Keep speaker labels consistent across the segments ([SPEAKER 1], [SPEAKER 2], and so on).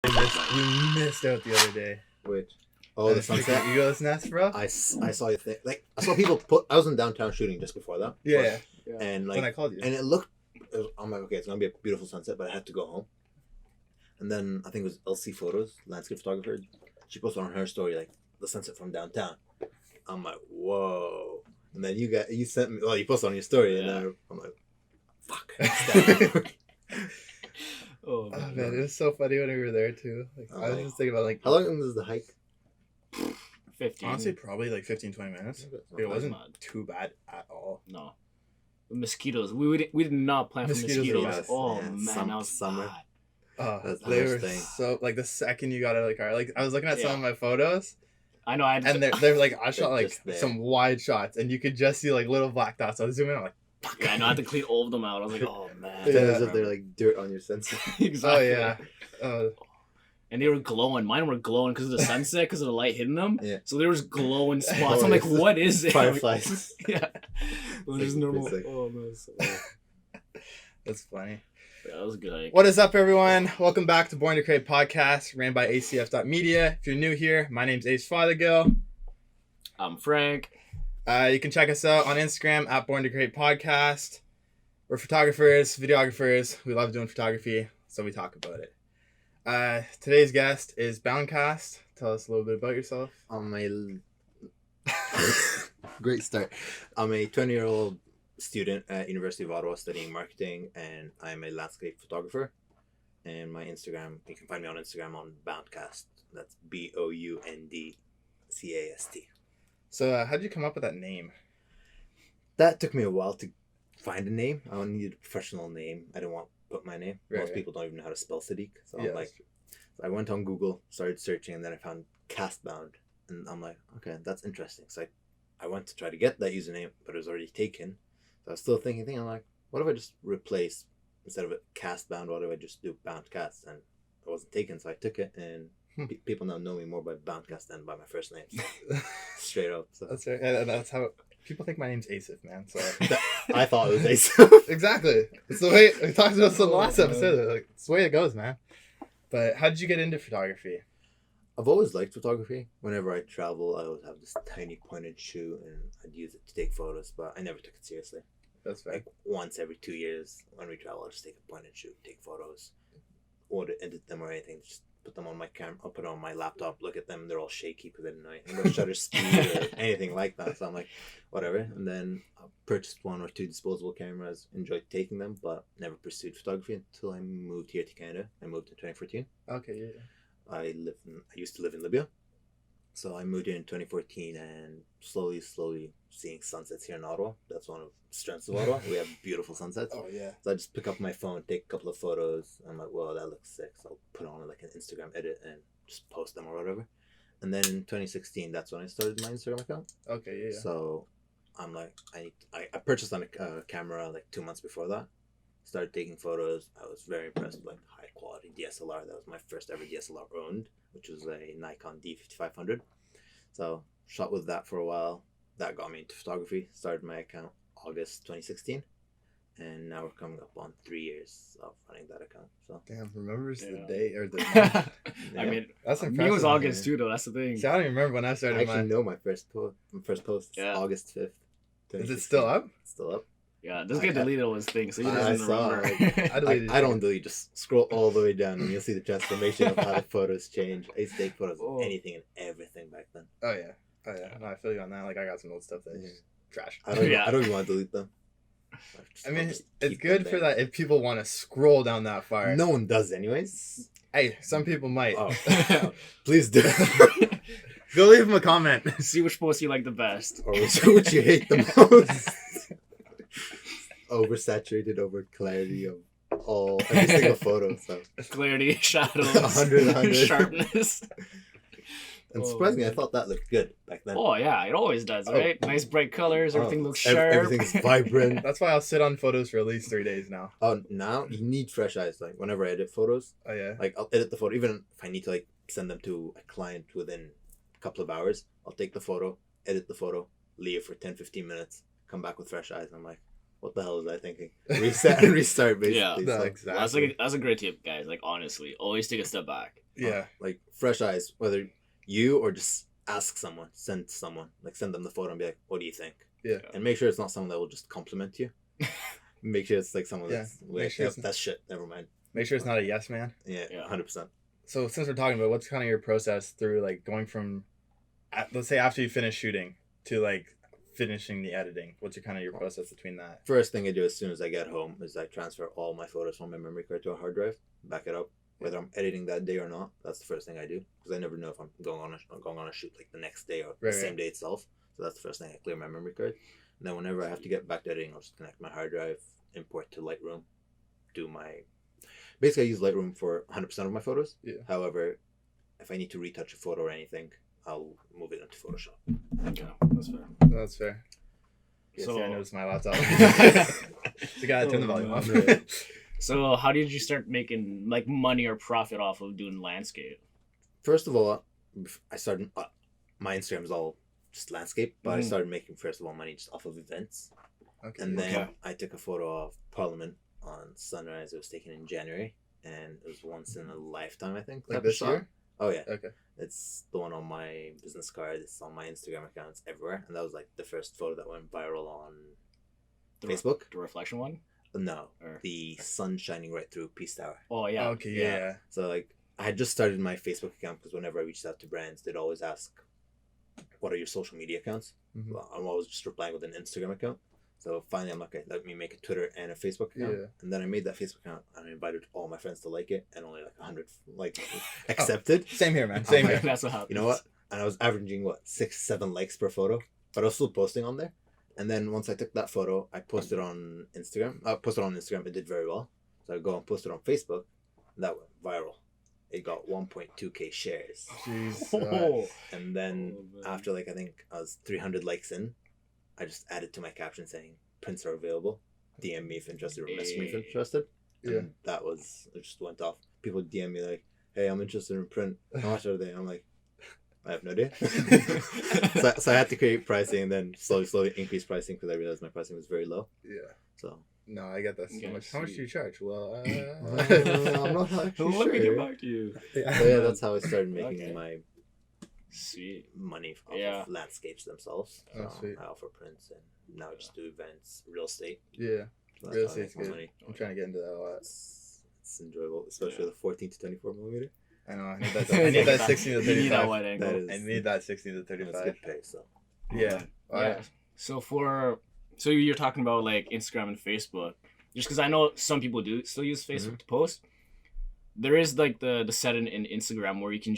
[SPEAKER 1] You missed out the other day.
[SPEAKER 2] Which? Oh, the sunset.
[SPEAKER 1] Eagle's Nest, bro.
[SPEAKER 2] I saw your thing. Like I saw people put. I was in downtown shooting just before that.
[SPEAKER 1] Yeah.
[SPEAKER 2] And like
[SPEAKER 1] when I called you,
[SPEAKER 2] and it looked. I'm like, okay, it's gonna be a beautiful sunset, but I had to go home. And then I think it was LC Photos, landscape photographer. She posted on her story like the sunset from downtown. I'm like, whoa. And then you sent me. Well, you posted on your story, and I'm like, fuck.
[SPEAKER 1] Oh man, it was so funny when we were there too. Like, I was just thinking about like
[SPEAKER 2] how long was the hike?
[SPEAKER 3] 15.
[SPEAKER 1] Honestly, probably like 15-20 minutes. It wasn't too bad at all.
[SPEAKER 3] No. The mosquitoes. We did not plan for mosquitoes.
[SPEAKER 2] Yes.
[SPEAKER 3] Oh man, that was
[SPEAKER 2] summer.
[SPEAKER 3] bad.
[SPEAKER 2] That's
[SPEAKER 1] they were so like the second you got out of the car. Like I was looking at some of my photos.
[SPEAKER 3] I know.
[SPEAKER 1] And they're like I shot like some wide shots, and you could just see like little black dots. I was zooming in, I'm like, fuck.
[SPEAKER 3] Yeah, I know. I had to clean all of them out. I was like, oh man.
[SPEAKER 2] It's as if they're like dirt on your sensor.
[SPEAKER 3] Exactly.
[SPEAKER 1] Oh yeah.
[SPEAKER 3] And they were glowing. Mine were glowing because of the sunset, because of the light hitting them.
[SPEAKER 2] Yeah.
[SPEAKER 3] So there was glowing spots. I'm like, what is it?
[SPEAKER 2] Fireflies.
[SPEAKER 3] Yeah. Well, there's normal.
[SPEAKER 2] Like,
[SPEAKER 3] oh man. So,
[SPEAKER 1] That's funny.
[SPEAKER 3] yeah, that was a good hike.
[SPEAKER 1] What is up, everyone? Welcome back to Born to Create podcast, ran by Acef.media. If you're new here, my name's Ace Fothergill.
[SPEAKER 3] I'm Frank.
[SPEAKER 1] You can check us out on Instagram at Born to Create podcast. We're photographers, videographers. We love doing photography, so we talk about it. Today's guest is Boundcast. Tell us a little bit about yourself.
[SPEAKER 2] Great start. I'm a 20-year-old student at University of Ottawa studying marketing, and I'm a landscape photographer. And my Instagram, you can find me on Instagram on Boundcast. That's Boundcast.
[SPEAKER 1] So how did you come up with that name?
[SPEAKER 2] That took me a while to find a name. I needed a professional name. I didn't want to put my name. Most people don't even know how to spell Sadiq. So I'm like, so I went on Google, started searching, and then I found Castbound. And I'm like, okay, that's interesting. So I went to try to get that username, but it was already taken. So I was still thinking, I'm like, what if I just replace, instead of it Castbound, what if I just do Boundcast? And it wasn't taken, so I took it, and people now know me more by Boundcast than by my first name. So, straight up. So.
[SPEAKER 1] That's right. And that's how people think my name's Acef, man. So
[SPEAKER 2] I thought it was Acef.
[SPEAKER 1] Exactly. It's the way we talked about this in the last episode. Like, it's the way it goes, man. But how did you get into photography?
[SPEAKER 2] I've always liked photography. Whenever I travel, I always have this tiny point and shoot, and I'd use it to take photos, but I never took it seriously.
[SPEAKER 1] That's fair.
[SPEAKER 2] Like once every 2 years, when we travel, I'll just take a point and shoot, take photos, or to edit them or anything. Just put them on my camera. I'll put it on my laptop, look at them. They're all shaky because I didn't know shutter speed or anything like that. So I'm like, whatever. And then I purchased 1 or 2 disposable cameras, enjoyed taking them, but never pursued photography until I moved here to Canada. I moved in 2014.
[SPEAKER 1] Okay, yeah.
[SPEAKER 2] I used to live in Libya, so I moved here in 2014, and slowly seeing sunsets here in Ottawa. That's one of the strengths of Ottawa. We have beautiful sunsets.
[SPEAKER 1] Oh yeah.
[SPEAKER 2] So I just pick up my phone, take a couple of photos. I'm like, well, that looks sick. So I'll put on like an Instagram edit and just post them or whatever. And then in 2016, that's when I started my Instagram account.
[SPEAKER 1] Okay, yeah.
[SPEAKER 2] So I'm like, I purchased on a camera like 2 months before that. Started taking photos. I was very impressed with like high quality DSLR. That was my first ever DSLR owned, which was a Nikon D5500. So shot with that for a while. That got me into photography. Started my account August 2016, and now we're coming up on 3 years of running that account. So
[SPEAKER 1] damn, remembers the day or the
[SPEAKER 3] month. I mean,
[SPEAKER 1] that's impressive.
[SPEAKER 3] Me was August too, though. That's the thing.
[SPEAKER 1] See, I don't even remember when I started.
[SPEAKER 2] I actually know my first post. My first post is August 5th.
[SPEAKER 1] Is it still up?
[SPEAKER 2] It's still up.
[SPEAKER 3] Yeah, this guy deleted all his things, so he doesn't remember.
[SPEAKER 2] I don't delete. Just scroll all the way down, and you'll see the transformation of how the photos change. I used to take photos of anything and everything back then.
[SPEAKER 1] Oh yeah. No, I feel you on that. Like I got some old stuff that's trash.
[SPEAKER 2] I don't even want to delete them.
[SPEAKER 1] I mean, it's good for that if people want to scroll down that far.
[SPEAKER 2] No one does, anyways.
[SPEAKER 1] Hey, some people might.
[SPEAKER 2] Oh. Please do.
[SPEAKER 1] Go leave them a comment.
[SPEAKER 3] See which post you like the best,
[SPEAKER 2] or which you hate the most. Oversaturated, over clarity of every single photo. So
[SPEAKER 3] clarity, shadows,
[SPEAKER 2] 100,
[SPEAKER 3] sharpness.
[SPEAKER 2] And surprisingly, I thought that looked good back then.
[SPEAKER 3] Oh yeah, it always does, right? Nice bright colors, everything looks sharp.
[SPEAKER 2] Everything's vibrant.
[SPEAKER 1] That's why I'll sit on photos for at least 3 days now.
[SPEAKER 2] Oh, now you need fresh eyes. Like whenever I edit photos.
[SPEAKER 1] Oh yeah.
[SPEAKER 2] Like I'll edit the photo, even if I need to like send them to a client within a couple of hours. I'll take the photo, edit the photo, leave for 10-15 minutes, come back with fresh eyes. I'm like, what the hell was I thinking? Reset and restart, basically.
[SPEAKER 3] Yeah,
[SPEAKER 1] no,
[SPEAKER 2] so,
[SPEAKER 1] exactly.
[SPEAKER 3] That's a great tip, guys. Like honestly, always take a step back.
[SPEAKER 1] Yeah.
[SPEAKER 2] Like fresh eyes, whether you or just ask someone, send them the photo and be like, what do you think?
[SPEAKER 1] Yeah.
[SPEAKER 2] And make sure it's not someone that will just compliment you. Make sure it's like someone that's like,
[SPEAKER 1] sure
[SPEAKER 2] that's shit. Never mind.
[SPEAKER 1] Make sure it's not a yes man.
[SPEAKER 2] Yeah, 100%.
[SPEAKER 1] So since we're talking about, what's kind of your process through like going from, let's say after you finish shooting to like finishing the editing? What's your process between that?
[SPEAKER 2] First thing I do as soon as I get home is I transfer all my photos from my memory card to a hard drive, back it up. Whether I'm editing that day or not, that's the first thing I do, because I never know if I'm going on a shoot like the next day or the same day itself. So that's the first thing. I clear my memory card, and then whenever I have to get back to editing, I'll just connect my hard drive, import to Lightroom, basically I use Lightroom for 100% of my photos.
[SPEAKER 1] Yeah.
[SPEAKER 2] However, if I need to retouch a photo or anything, I'll move it into Photoshop.
[SPEAKER 3] Okay, that's fair.
[SPEAKER 1] That's fair. Yeah,
[SPEAKER 3] So
[SPEAKER 1] see, I noticed my laptop. The guy that turned the volume off.
[SPEAKER 3] So how did you start making like money or profit off of doing landscape?
[SPEAKER 2] First of all, I started my Instagram is all just landscape, but I started making first of all money just off of events.
[SPEAKER 1] Okay.
[SPEAKER 2] And then I took a photo of Parliament on sunrise. It was taken in January, and it was once in a lifetime, I think.
[SPEAKER 1] Like this year?
[SPEAKER 2] Oh yeah.
[SPEAKER 1] Okay.
[SPEAKER 2] It's the one on my business card. It's on my Instagram account. It's everywhere, and that was like the first photo that went viral on Facebook.
[SPEAKER 3] The reflection one?
[SPEAKER 2] No, the sun shining right through Peace Tower.
[SPEAKER 3] Oh yeah.
[SPEAKER 1] Okay. Yeah.
[SPEAKER 2] So like, I had just started my Facebook account because whenever I reached out to brands, they'd always ask, "What are your social media accounts?"
[SPEAKER 1] Mm-hmm.
[SPEAKER 2] Well, I'm always just replying with an Instagram account. So finally, I'm like, okay, let me make a Twitter and a Facebook account. Yeah. And then I made that Facebook account and I invited all my friends to like it, and only like 100 accepted.
[SPEAKER 1] Same here, man. Same here.
[SPEAKER 3] That's what happens.
[SPEAKER 2] You know what? And I was averaging 6-7 likes per photo, but I was still posting on there. And then once I took that photo, I posted on Instagram. It did very well. So I go and post it on Facebook, and that went viral. It got 1.2k shares.
[SPEAKER 1] Jeez.
[SPEAKER 2] And then after I think I was 300 likes in, I just added to my caption saying, "Prints are available. DM me if interested or message me if interested." And it just went off. People DM me like, "Hey, I'm interested in print. How much are they?" I'm like, I have no idea. so I had to create pricing and then slowly increase pricing because I realized my pricing was very low. Yeah. So.
[SPEAKER 1] No, I get that. How much do you charge? Well,
[SPEAKER 2] I'm not actually sure.
[SPEAKER 3] Let me get back to you.
[SPEAKER 2] So yeah, that's how I started making my money off of landscapes themselves. So I offer prints and now I just do events, real estate.
[SPEAKER 1] Yeah,
[SPEAKER 2] so
[SPEAKER 1] real estate's good. Money. I'm trying to get into that a lot.
[SPEAKER 2] It's enjoyable, especially the 14 to 24 millimeter.
[SPEAKER 1] I know. I need that 16 to 35.
[SPEAKER 3] You need that wide angle.
[SPEAKER 1] I need that 16 to 35.
[SPEAKER 2] That's good pay. So
[SPEAKER 1] yeah.
[SPEAKER 3] Yeah. So you're talking about like Instagram and Facebook, just because I know some people do still use Facebook to post. There is like the setting in Instagram where you can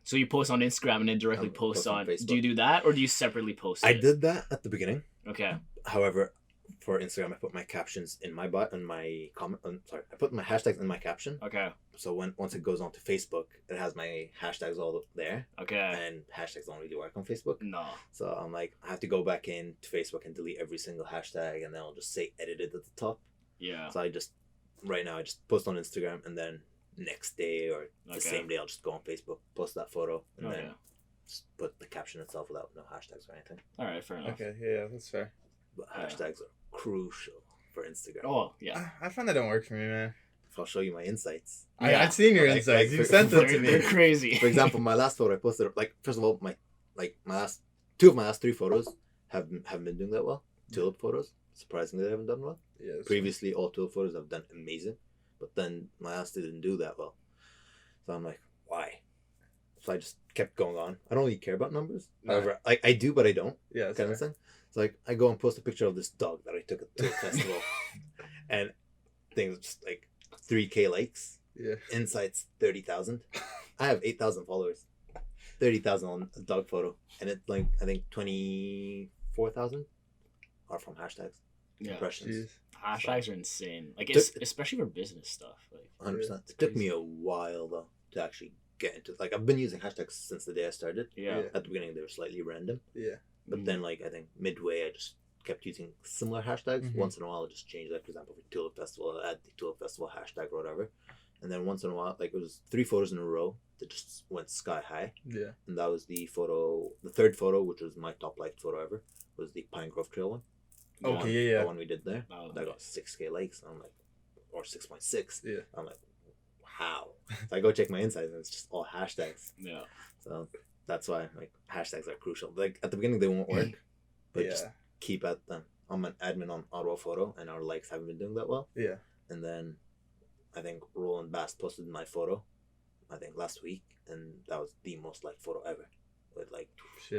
[SPEAKER 3] so you post on Instagram and then directly post on Facebook. Do you do that or do you separately post?
[SPEAKER 2] I did that at the beginning.
[SPEAKER 3] Okay.
[SPEAKER 2] However, for Instagram, I put my captions in my comment. I put my hashtags in my caption.
[SPEAKER 3] Okay.
[SPEAKER 2] So once it goes on to Facebook, it has my hashtags all there.
[SPEAKER 3] Okay.
[SPEAKER 2] And hashtags don't really work on Facebook.
[SPEAKER 3] No.
[SPEAKER 2] So I'm like, I have to go back in to Facebook and delete every single hashtag, and then I'll just say edited at the top.
[SPEAKER 3] Yeah.
[SPEAKER 2] So right now I just post on Instagram, and then next day or the same day I'll just go on Facebook, post that photo, and then just put the caption itself without no hashtags or anything.
[SPEAKER 3] All right, fair enough.
[SPEAKER 1] Okay, yeah, that's fair.
[SPEAKER 2] But hashtags are crucial for Instagram.
[SPEAKER 3] Oh yeah.
[SPEAKER 1] I find that don't work for me, man.
[SPEAKER 2] If I'll show you my insights.
[SPEAKER 1] I've seen your insights. You sent them to me.
[SPEAKER 3] They're crazy.
[SPEAKER 2] For example, my last photo I posted, first of all, my last 2 of my last 3 photos haven't been doing that well. Tulip photos, surprisingly, they haven't done well. Yeah. Previously, all tulip photos have done amazing, but then my last didn't do that well. So I'm like, why? So I just kept going on. I don't really care about numbers. However, I do, but I don't. Yeah, kind of thing. So I go and post a picture of this dog that I took at the festival, and things just 3K likes. Yeah. Insights 30,000. I have 8,000 followers. 30,000 on a dog photo, and it's I think 24,000 are from hashtags.
[SPEAKER 3] Yeah.
[SPEAKER 2] Impressions.
[SPEAKER 3] Jeez. Hashtags are insane. Especially for business stuff.
[SPEAKER 2] 100%. It took me a while though to actually get into. I've been using hashtags since the day I started. Yeah. At the beginning they were slightly random. Yeah. But then I think midway I just kept using similar hashtags. Once in a while I just changed for example for Tulip Festival, I add the Tulip Festival hashtag or whatever. And then once in a while it was 3 photos in a row that just went sky high. Yeah. And that was the third photo, which was my top liked photo ever, was the Pine Grove Trail one. The one we did there. That got 6K likes. I'm like, or 6.6. Yeah. I'm like, how. So I go check my insights and it's just all hashtags.
[SPEAKER 3] Yeah.
[SPEAKER 2] So that's why like hashtags are crucial. Like at the beginning they won't work, but just keep at them. I'm an admin on Ottawa Photo, and our likes haven't been doing that well.
[SPEAKER 1] Yeah.
[SPEAKER 2] And then I think Roland Bass posted my photo, I think last week, and that was the most liked photo ever, with like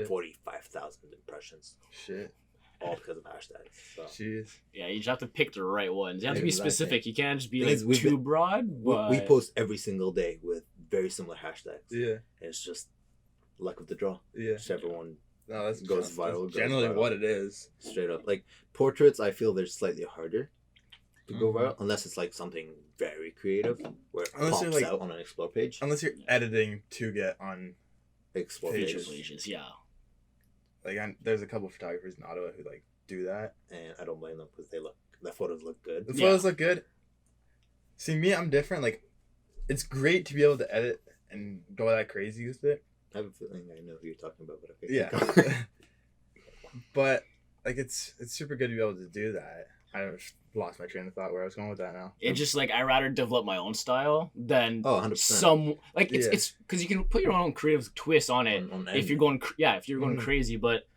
[SPEAKER 2] 45,000 impressions.
[SPEAKER 1] Shit.
[SPEAKER 2] All because of hashtags. So.
[SPEAKER 1] Jeez.
[SPEAKER 3] Yeah, you just have to pick the right ones. You have to be specific. You can't just be too broad.
[SPEAKER 2] But... We post every single day with very similar hashtags.
[SPEAKER 1] Yeah.
[SPEAKER 2] And it's just luck of the draw.
[SPEAKER 1] Yeah.
[SPEAKER 2] Whichever one
[SPEAKER 1] goes viral. That's generally what it is.
[SPEAKER 2] Straight up. Like portraits, I feel they're slightly harder to go viral unless it's like something very creative where it pops like, out on an explore page.
[SPEAKER 1] Unless you're editing to get on
[SPEAKER 2] explore
[SPEAKER 3] pages. Yeah.
[SPEAKER 1] Like there's a couple of photographers in Ottawa who like do that,
[SPEAKER 2] and I don't blame them because the photos look good.
[SPEAKER 1] The photos look good. See, me, I'm different. Like, it's great to be able to edit and go that crazy with it.
[SPEAKER 2] I have a feeling I know who you're talking about, but okay.
[SPEAKER 1] Yeah. But like, it's super good to be able to do that. I lost my train of thought where I was going with that now.
[SPEAKER 3] It's just like I rather develop my own style than
[SPEAKER 2] 100%.
[SPEAKER 3] some like it's because you can put your own creative twist on it if you're going crazy. But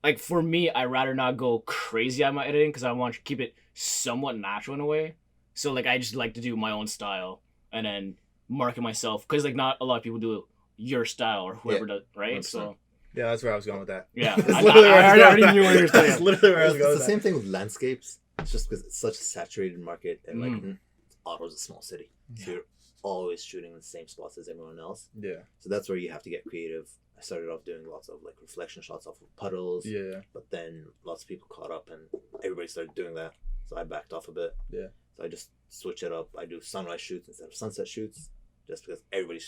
[SPEAKER 3] like for me, I rather not go crazy at my editing because I want to keep it somewhat natural in a way. So like I just like to do my own style and then market myself because like not a lot of people do your style or whoever does, right?
[SPEAKER 2] 100%.
[SPEAKER 3] So.
[SPEAKER 1] Yeah, that's where I was going with that.
[SPEAKER 3] Yeah, I already knew where you were saying.
[SPEAKER 1] That's literally where I was going.
[SPEAKER 2] It's the same thing with landscapes. It's just because it's such a saturated market, and like Ottawa's a small city, so you're always shooting in the same spots as everyone else.
[SPEAKER 1] Yeah.
[SPEAKER 2] So that's where you have to get creative. I started off doing lots of like reflection shots off of puddles.
[SPEAKER 1] Yeah.
[SPEAKER 2] But then lots of people caught up, and everybody started doing that. So I backed off a bit.
[SPEAKER 1] Yeah.
[SPEAKER 2] So I just switch it up. I do sunrise shoots instead of sunset shoots. Just because everybody's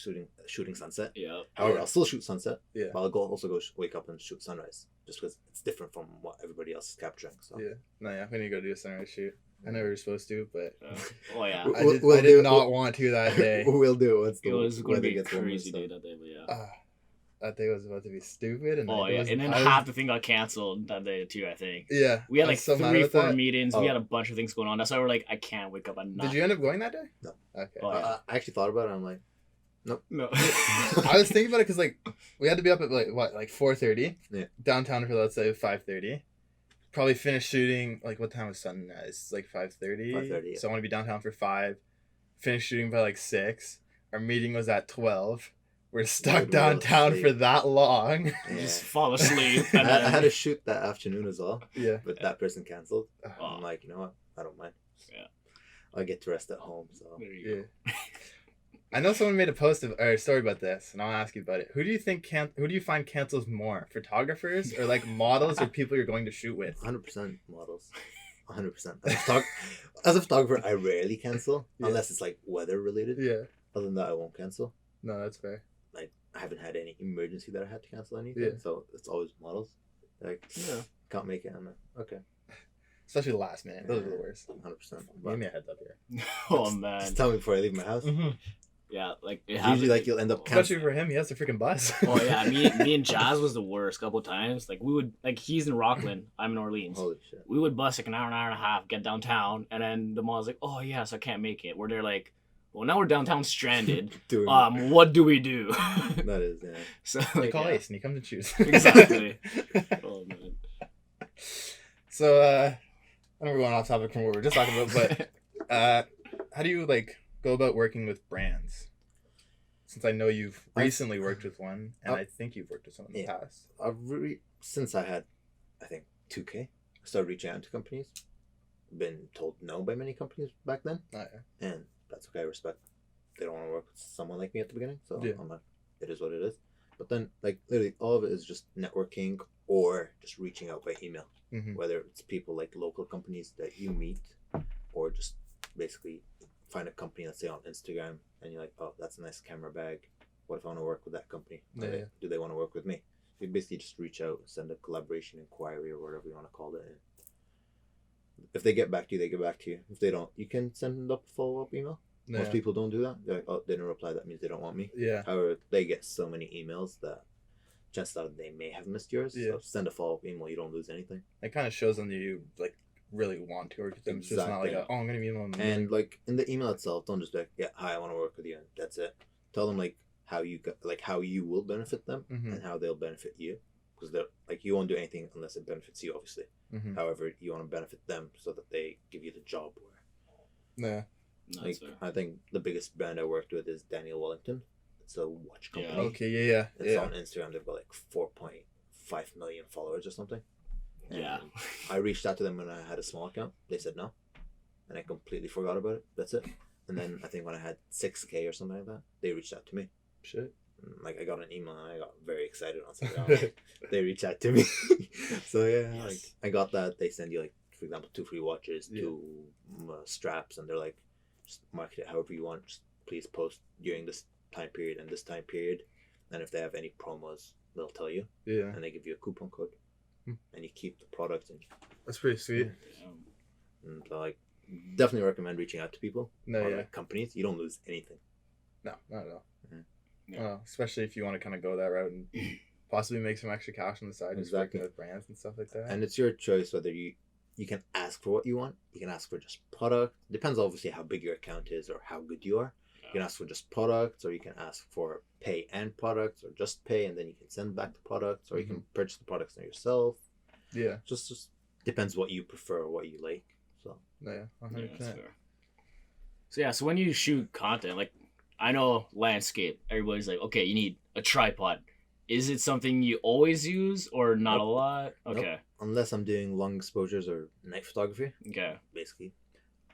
[SPEAKER 2] shooting sunset.
[SPEAKER 3] Yeah.
[SPEAKER 2] However, I'll still shoot sunset.
[SPEAKER 1] Yeah.
[SPEAKER 2] But I'll also go wake up and shoot sunrise. Just because it's different from what everybody else is capturing. So.
[SPEAKER 1] Yeah. No, yeah. We need to go do a sunrise shoot. I never was supposed to, but
[SPEAKER 3] oh yeah,
[SPEAKER 1] I did not want to that day.
[SPEAKER 2] We'll do it.
[SPEAKER 3] It was going to be a crazy day that day, but yeah.
[SPEAKER 1] That day was about to be stupid, and
[SPEAKER 3] and then half the thing got canceled that day too. I think.
[SPEAKER 1] Yeah.
[SPEAKER 3] We had like 3-4 meetings. We had a bunch of things going on. That's why we're like, I can't wake up at night.
[SPEAKER 1] Did you end up going that day?
[SPEAKER 2] No.
[SPEAKER 1] Okay.
[SPEAKER 2] I actually thought about it. I'm like, nope.
[SPEAKER 3] No.
[SPEAKER 1] I was thinking about it because like we had to be up at like 4:30.
[SPEAKER 2] Yeah.
[SPEAKER 1] Downtown for let's say 5:30. Probably finish shooting like what time was sunrise? Like 5:30.
[SPEAKER 2] 5:30. Yeah.
[SPEAKER 1] So I want to be downtown for 5. Finish shooting by like 6. Our meeting was at 12. We're stuck downtown for that long.
[SPEAKER 3] Yeah. Just fall asleep.
[SPEAKER 2] I had to shoot that afternoon as well.
[SPEAKER 1] Yeah.
[SPEAKER 2] But that person canceled. I'm like, you know what? I don't mind.
[SPEAKER 3] Yeah.
[SPEAKER 2] I get to rest at home. So.
[SPEAKER 3] There you go.
[SPEAKER 1] I know someone made a story about this, and I'll ask you about it. Who do you find cancels more, photographers or like models or people you're going to shoot with?
[SPEAKER 2] 100% models. 100%. As a photographer, I rarely cancel unless it's like weather related.
[SPEAKER 1] Yeah.
[SPEAKER 2] Other than that, I won't cancel.
[SPEAKER 1] No, that's fair.
[SPEAKER 2] Like I haven't had any emergency that I had to cancel anything. So it's always models. Like can't make it. I'm like, okay.
[SPEAKER 1] Especially last minute. Those are the worst.
[SPEAKER 2] 100%.
[SPEAKER 1] Give me a heads up here.
[SPEAKER 3] Oh man.
[SPEAKER 2] Just tell me before I leave my house.
[SPEAKER 3] Mm-hmm. Yeah, like it
[SPEAKER 2] usually like you'll end up
[SPEAKER 1] especially for him, he has to freaking bus.
[SPEAKER 3] Oh yeah, me and Jazz was the worst couple of times. Like we would he's in Rockland, I'm in Orleans.
[SPEAKER 2] Holy shit.
[SPEAKER 3] We would bus like an hour and a half, get downtown, and then the mall's like, oh yes, I can't make it. Where they're like, well now we're downtown stranded. What do we do?
[SPEAKER 2] That is, yeah.
[SPEAKER 3] So
[SPEAKER 1] like, call Ace and he comes and shoots.
[SPEAKER 3] Exactly. Oh man.
[SPEAKER 1] So I know we're going off topic from what we were just talking about, but how do you like go about working with brands? Since I know you've recently worked with one, and I think you've worked with some in the past.
[SPEAKER 2] Since I had, I think, 2K, I started reaching out to companies. Been told no by many companies back then.
[SPEAKER 1] Oh, yeah.
[SPEAKER 2] And that's okay, I respect. They don't want to work with someone like me at the beginning, so I'm like, it is what it is. But then, like, literally, all of it is just networking or just reaching out by email.
[SPEAKER 1] Mm-hmm.
[SPEAKER 2] Whether it's people like local companies that you meet, or just basically find a company, let's say on Instagram, and you're like, oh, that's a nice camera bag. What if I want to work with that company? Do they want to work with me? You basically just reach out, send a collaboration inquiry or whatever you want to call it. And if they get back to you, they get back to you. If they don't, you can send up a follow-up email. Yeah. Most people don't do that. They're like, oh, they didn't reply. That means they don't want me.
[SPEAKER 1] Yeah.
[SPEAKER 2] However, they get so many emails that chances are they may have missed yours.
[SPEAKER 1] Yeah.
[SPEAKER 2] So send a follow-up email. You don't lose anything.
[SPEAKER 1] It kind of shows them you like really want to work with them. It's just not like, I'm going to email them.
[SPEAKER 2] And like in the email itself, don't just be like, yeah, hi, I want to work with you, and that's it. Tell them like how you will benefit them and how they'll benefit you, because they're like, you won't do anything unless it benefits you, obviously. However, you want to benefit them so that they give you the job.
[SPEAKER 1] Yeah.
[SPEAKER 2] Like I think the biggest brand I worked with is Daniel Wellington. It's a watch company.
[SPEAKER 1] Yeah. Okay. Yeah.
[SPEAKER 2] It's on Instagram. They've got like 4.5 million followers or something.
[SPEAKER 3] Yeah.
[SPEAKER 2] I reached out to them when I had a small account. They said no, and I completely forgot about it. That's it. And then I think when I had 6K or something like that, they reached out to me.
[SPEAKER 1] Shit.
[SPEAKER 2] Like I got an email and I got very excited on something. They reached out to me. So yeah, like I got that. They send you like, for example, 2 free watches, 2 straps, and they're like, just market it however you want. Just please post during this time period and this time period, and if they have any promos, they'll tell you. Yeah. And they give you a coupon code, and you keep the product. And
[SPEAKER 1] that's pretty sweet.
[SPEAKER 2] And so, like, definitely recommend reaching out to people.
[SPEAKER 1] Like
[SPEAKER 2] companies. You don't lose anything.
[SPEAKER 1] No, not at all. Especially if you want to kind of go that route and possibly make some extra cash on the side, just working with brands and stuff like that.
[SPEAKER 2] And it's your choice whether you can ask for what you want. You can ask for just product. Depends obviously how big your account is or how good you are. You can ask for just products, or you can ask for pay and products, or just pay and then you can send back the products, or you can purchase the products yourself.
[SPEAKER 1] Yeah.
[SPEAKER 2] Just depends what you prefer or what you like. So
[SPEAKER 1] 100%.
[SPEAKER 3] So when you shoot content, like I know Ladnscape, everybody's like, okay, you need a tripod. Is it something you always use or not a lot? Okay.
[SPEAKER 2] Nope. Unless I'm doing long exposures or night photography.
[SPEAKER 3] Okay.
[SPEAKER 2] Basically,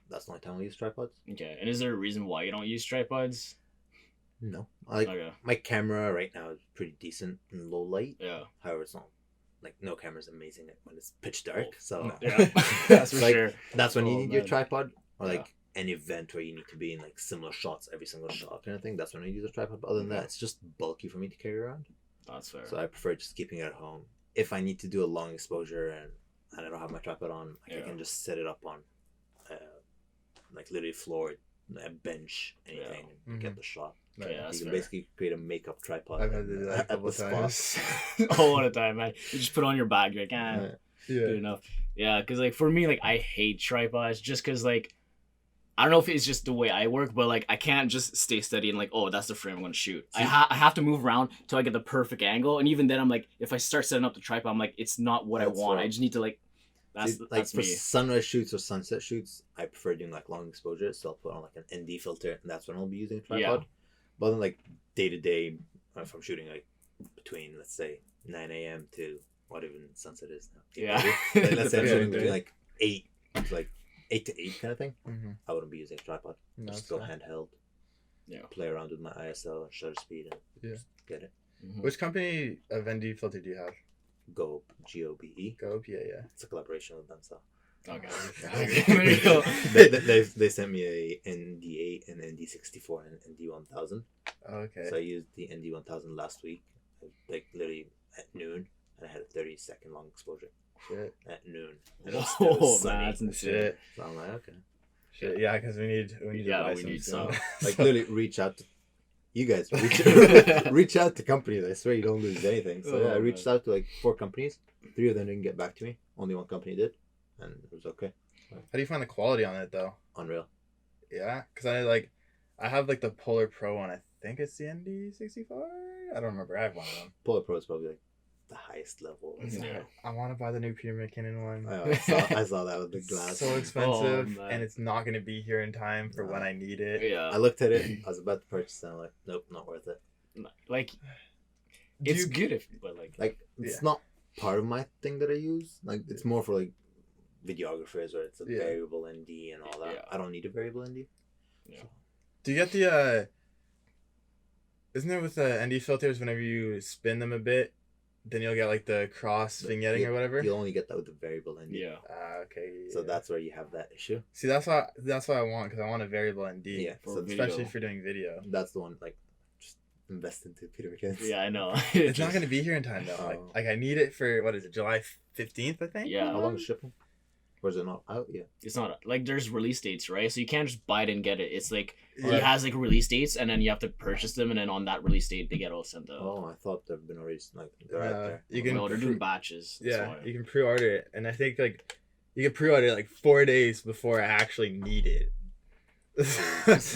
[SPEAKER 2] that's the only time I use tripods.
[SPEAKER 3] Okay. And is there a reason why you don't use tripods?
[SPEAKER 2] No. My camera right now is pretty decent in low light.
[SPEAKER 3] Yeah.
[SPEAKER 2] However, it's not like no camera's amazing when it's pitch dark. So
[SPEAKER 3] that's for
[SPEAKER 2] like,
[SPEAKER 3] sure.
[SPEAKER 2] That's when you need your tripod, or like an event where you need to be in like similar shots every single shot kind of thing. That's when I use a tripod. But other than that, it's just bulky for me to carry around.
[SPEAKER 3] That's fair.
[SPEAKER 2] So I prefer just keeping it at home. If I need to do a long exposure and I don't have my tripod on, I can just set it up on like literally floor, a bench, anything, and get the shot.
[SPEAKER 3] Yeah,
[SPEAKER 2] you can basically create a makeup tripod.
[SPEAKER 1] I've had to do that a couple times.
[SPEAKER 3] All the time, man. You just put it on your bag, you're like, good enough. Yeah, because like for me, like I hate tripods just because like I don't know if it's just the way I work, but like I can't just stay steady and like, oh, that's the frame I'm gonna shoot. I have to move around till I get the perfect angle, and even then I'm like, if I start setting up the tripod, I'm like, it's not what I want. Right. I just need to like. That's
[SPEAKER 2] for
[SPEAKER 3] me.
[SPEAKER 2] Sunrise shoots or sunset shoots, I prefer doing like long exposure, so I'll put on like an ND filter, and that's when I'll be using a tripod. But then like day to day, if I'm shooting like between let's say 9 a.m. to what even sunset is now. Like, let's say I'm shooting between like 8 to 8 kind of thing. I wouldn't be using a tripod. Just go handheld. Yeah. Play around with my ISO and shutter speed and just get it.
[SPEAKER 1] Which company of ND filter do you have?
[SPEAKER 2] Gobe, Gobe.
[SPEAKER 1] Gobe, yeah.
[SPEAKER 2] It's a collaboration with them, so.
[SPEAKER 3] Okay. There you go.
[SPEAKER 2] They sent me a ND8 and ND64 and ND1000.
[SPEAKER 1] Okay.
[SPEAKER 2] So I used the ND1000 last week, like literally at noon, and I had a 30-second long exposure.
[SPEAKER 1] Shit.
[SPEAKER 2] At noon.
[SPEAKER 3] That's insane.
[SPEAKER 2] So I'm like, okay.
[SPEAKER 1] Shit, yeah, because we need
[SPEAKER 3] we need some.
[SPEAKER 2] Like literally reach out to you guys. Reach out to companies. I swear you don't lose anything. So I reached out to like 4 companies. 3 of them didn't get back to me. Only 1 company did, and it was okay.
[SPEAKER 1] How do you find the quality on it though?
[SPEAKER 2] Unreal.
[SPEAKER 1] Yeah, because I have like the Polar Pro one. I think it's the ND64. I don't remember. I have one of them.
[SPEAKER 2] Polar Pro is probably like the highest level.
[SPEAKER 1] Yeah. I want to buy the new Peter McKinnon one.
[SPEAKER 2] I saw that with the glass.
[SPEAKER 1] So expensive, and it's not going to be here in time for when I need it.
[SPEAKER 3] Yeah.
[SPEAKER 2] I looked at it. I was about to purchase it. I'm like, nope, not worth it.
[SPEAKER 3] Like, it's good but
[SPEAKER 2] it's not part of my thing that I use. Like, it's more for like videographers where it's a variable ND and all that. I don't need a variable ND.
[SPEAKER 3] Yeah.
[SPEAKER 1] Do you get the isn't it with the ND filters, whenever you spin them a bit, then you'll get like the cross vignetting or whatever?
[SPEAKER 2] You'll only get that with the variable ND.
[SPEAKER 3] Yeah.
[SPEAKER 1] Okay. Yeah.
[SPEAKER 2] So that's where you have that issue.
[SPEAKER 1] See, that's what I want, because I want a variable ND.
[SPEAKER 2] Yeah.
[SPEAKER 1] So especially for doing video.
[SPEAKER 2] That's the one, like, just invest into Peter McKinnon.
[SPEAKER 3] Yeah, I know.
[SPEAKER 1] It's not going to be here in time though. Like I need it for, what is it, July 15th, I think?
[SPEAKER 3] Yeah.
[SPEAKER 2] How long is shipping? Or is it not out yet?
[SPEAKER 3] It's not. Like, there's release dates, right? So you can't just buy it and get it. It's like, it has like release dates, and then you have to purchase them, and then on that release date, they get all sent out.
[SPEAKER 2] Oh, I thought they've been already, like, they're out there.
[SPEAKER 3] They're doing batches.
[SPEAKER 1] Yeah, you can pre-order it. And I think, like, You can pre-order it like 4 days before I actually need it.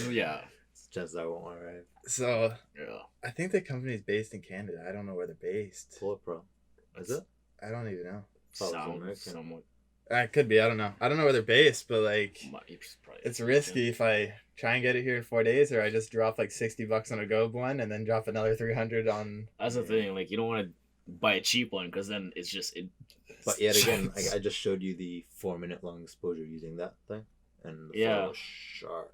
[SPEAKER 3] Yeah.
[SPEAKER 2] It's just I won't arrive.
[SPEAKER 1] So
[SPEAKER 3] Yeah.
[SPEAKER 1] I think the company is based in Canada. I don't know where they're based.
[SPEAKER 2] Pull Pro. Is it?
[SPEAKER 1] I don't even know.
[SPEAKER 3] Somewhat.
[SPEAKER 1] It could be. I don't know. I don't know where they're based, but like,
[SPEAKER 3] Probably
[SPEAKER 1] it's risky if I try and get it here in 4 days, or I just drop like $60 on a Go one and then drop another 300 on.
[SPEAKER 3] That's the thing. Like, you don't want to buy a cheap one because then it's just
[SPEAKER 2] But yet again, I just showed you the 4-minute long exposure using that thing, and the photo was sharp.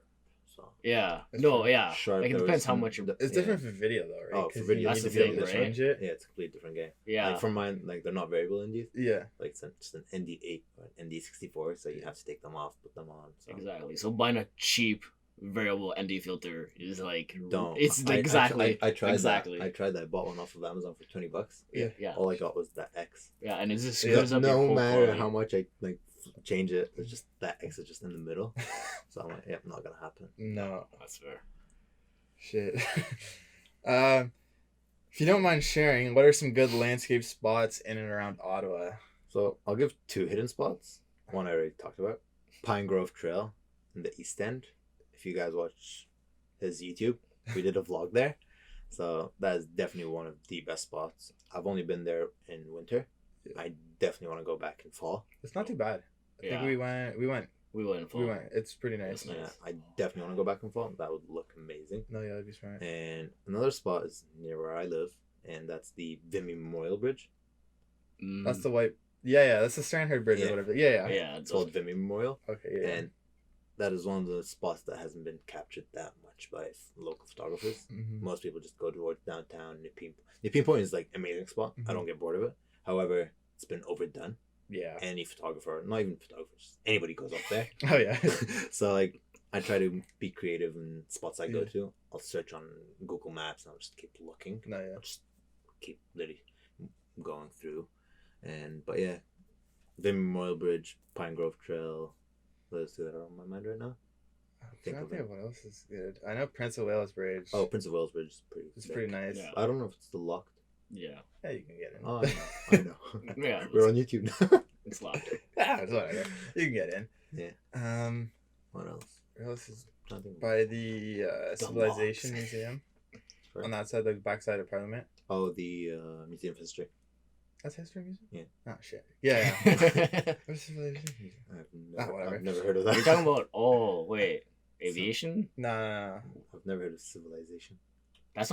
[SPEAKER 2] So
[SPEAKER 3] yeah.
[SPEAKER 1] It's
[SPEAKER 3] No, yeah.
[SPEAKER 2] sharp.
[SPEAKER 3] Like, it depends how much.
[SPEAKER 1] It's different for video though, right?
[SPEAKER 2] Oh, for
[SPEAKER 1] 'Cause
[SPEAKER 2] video,
[SPEAKER 1] you
[SPEAKER 3] that's
[SPEAKER 1] need
[SPEAKER 3] the
[SPEAKER 1] to be able
[SPEAKER 3] thing,
[SPEAKER 1] to
[SPEAKER 3] right?
[SPEAKER 1] change it.
[SPEAKER 2] Yeah, it's a completely different game.
[SPEAKER 3] Yeah.
[SPEAKER 2] Like for mine, like they're not variable NDs.
[SPEAKER 1] Yeah.
[SPEAKER 2] Like it's just an ND8 or an ND64, so you have to take them off, put them on. So.
[SPEAKER 3] Exactly. So buying a cheap variable ND filter is like
[SPEAKER 2] Don't.
[SPEAKER 3] It's exactly.
[SPEAKER 2] I tried
[SPEAKER 3] exactly.
[SPEAKER 2] that. I tried that. I bought one off of Amazon for $20.
[SPEAKER 1] Yeah.
[SPEAKER 3] Yeah.
[SPEAKER 2] All I got was that X.
[SPEAKER 3] Yeah, and it just
[SPEAKER 1] Yeah.
[SPEAKER 3] screws up your
[SPEAKER 2] No
[SPEAKER 3] whole
[SPEAKER 2] matter
[SPEAKER 3] quality.
[SPEAKER 2] how much I like change it, it's just that X is just in the middle. So I'm like, yep, not gonna happen.
[SPEAKER 1] No.
[SPEAKER 3] That's fair.
[SPEAKER 1] Shit. If you don't mind sharing, what are some good landscape spots in and around Ottawa?
[SPEAKER 2] So I'll give 2 hidden spots. One I already talked about. Pine Grove Trail in the East End. If you guys watch his YouTube, we did a vlog there. So that is definitely one of the best spots. I've only been there in winter. I definitely want to go back in fall.
[SPEAKER 1] It's not too bad. I think we went.
[SPEAKER 3] We went full.
[SPEAKER 1] It's pretty nice.
[SPEAKER 3] That's
[SPEAKER 2] Yeah,
[SPEAKER 3] nice.
[SPEAKER 2] I definitely want to go back in fall. That would look amazing.
[SPEAKER 1] No, yeah, that'd be smart.
[SPEAKER 2] And another spot is near where I live, and that's the Vimy Memorial Bridge.
[SPEAKER 1] That's the white. Yeah, that's the Strandherd Bridge or
[SPEAKER 2] Yeah.
[SPEAKER 1] whatever. Yeah.
[SPEAKER 3] Yeah,
[SPEAKER 2] It's called Vimy Memorial.
[SPEAKER 1] Okay, yeah.
[SPEAKER 2] And that is one of the spots that hasn't been captured that much by local photographers.
[SPEAKER 1] Mhm.
[SPEAKER 2] Most people just go towards downtown. Nipim Point is like an amazing spot. I don't get bored of it. However, it's been overdone.
[SPEAKER 1] Yeah.
[SPEAKER 2] Any photographer, not even photographers, anybody goes up there.
[SPEAKER 1] Oh yeah.
[SPEAKER 2] So like, I try to be creative in spots I go
[SPEAKER 1] Yeah.
[SPEAKER 2] to. I'll search on Google Maps and I'll just keep looking.
[SPEAKER 1] No, yeah.
[SPEAKER 2] I'll just keep literally going through. But yeah, Vimy Memorial Bridge, Pine Grove Trail. Those two that are on my mind right now.
[SPEAKER 1] I'm trying to think of what else is good. I know Prince of Wales Bridge.
[SPEAKER 2] Oh, Prince of Wales Bridge is pretty.
[SPEAKER 1] It's
[SPEAKER 2] sick.
[SPEAKER 1] pretty nice.
[SPEAKER 3] Yeah.
[SPEAKER 2] I don't know if it's still locked.
[SPEAKER 3] Yeah.
[SPEAKER 1] Yeah, you can get in.
[SPEAKER 2] Oh, I know.
[SPEAKER 3] Yeah.
[SPEAKER 2] We're on YouTube now.
[SPEAKER 3] It's locked.
[SPEAKER 1] Yeah, it's whatever. You can get in.
[SPEAKER 2] Yeah. What else?
[SPEAKER 1] Where else is
[SPEAKER 2] Trying to think.
[SPEAKER 1] by the Civilization
[SPEAKER 3] locks.
[SPEAKER 1] Museum
[SPEAKER 2] Sorry?
[SPEAKER 1] on that side, the backside of Parliament.
[SPEAKER 2] Oh, the Museum of History.
[SPEAKER 1] That's History Museum.
[SPEAKER 2] Yeah.
[SPEAKER 1] Oh shit. Yeah. Yeah. Where's Civilization Museum?
[SPEAKER 2] I've
[SPEAKER 1] Whatever.
[SPEAKER 2] never heard of that.
[SPEAKER 3] You're talking about aviation?
[SPEAKER 1] No.
[SPEAKER 2] I've never heard of Civilization.
[SPEAKER 3] That's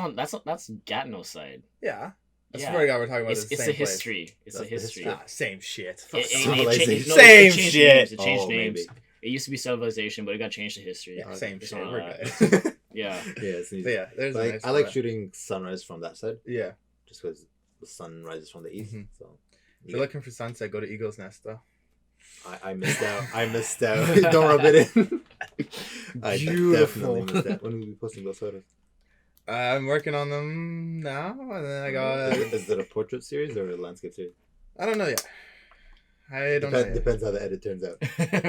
[SPEAKER 3] Gatineau's side.
[SPEAKER 1] Yeah. I
[SPEAKER 3] Yeah.
[SPEAKER 1] swear to God, we're talking about
[SPEAKER 3] It's
[SPEAKER 1] the
[SPEAKER 3] the
[SPEAKER 1] same place.
[SPEAKER 3] history. It's the
[SPEAKER 2] That's the
[SPEAKER 3] history.
[SPEAKER 2] history.
[SPEAKER 1] Same shit.
[SPEAKER 2] Civilization.
[SPEAKER 1] Same
[SPEAKER 3] it changed
[SPEAKER 1] shit.
[SPEAKER 3] Names. It changed
[SPEAKER 2] Oh,
[SPEAKER 3] names.
[SPEAKER 2] maybe.
[SPEAKER 3] It used to be Civilization, but it got changed to history.
[SPEAKER 1] Yeah,
[SPEAKER 2] Okay.
[SPEAKER 1] same
[SPEAKER 3] It's
[SPEAKER 1] shit.
[SPEAKER 3] not
[SPEAKER 1] We're
[SPEAKER 3] that.
[SPEAKER 1] good.
[SPEAKER 3] Yeah.
[SPEAKER 2] Yeah, it's easy.
[SPEAKER 1] But yeah, there's a
[SPEAKER 2] Like,
[SPEAKER 1] nice
[SPEAKER 2] I like
[SPEAKER 1] spot.
[SPEAKER 2] shooting sunrise from that side,
[SPEAKER 1] Yeah.
[SPEAKER 2] just because the sun rises from the east.
[SPEAKER 1] Mhm.
[SPEAKER 2] So
[SPEAKER 1] If you're looking for sunset, go to Eagle's Nest though.
[SPEAKER 2] I missed out. I missed out. Don't rub it in. I
[SPEAKER 1] Beautiful.
[SPEAKER 2] definitely missed out. When will we be posting those photos?
[SPEAKER 1] I'm working on them now, and then I got.
[SPEAKER 2] Is it a portrait series or a landscape series?
[SPEAKER 1] I don't know yet. I don't know yet.
[SPEAKER 2] Depends how the edit turns out.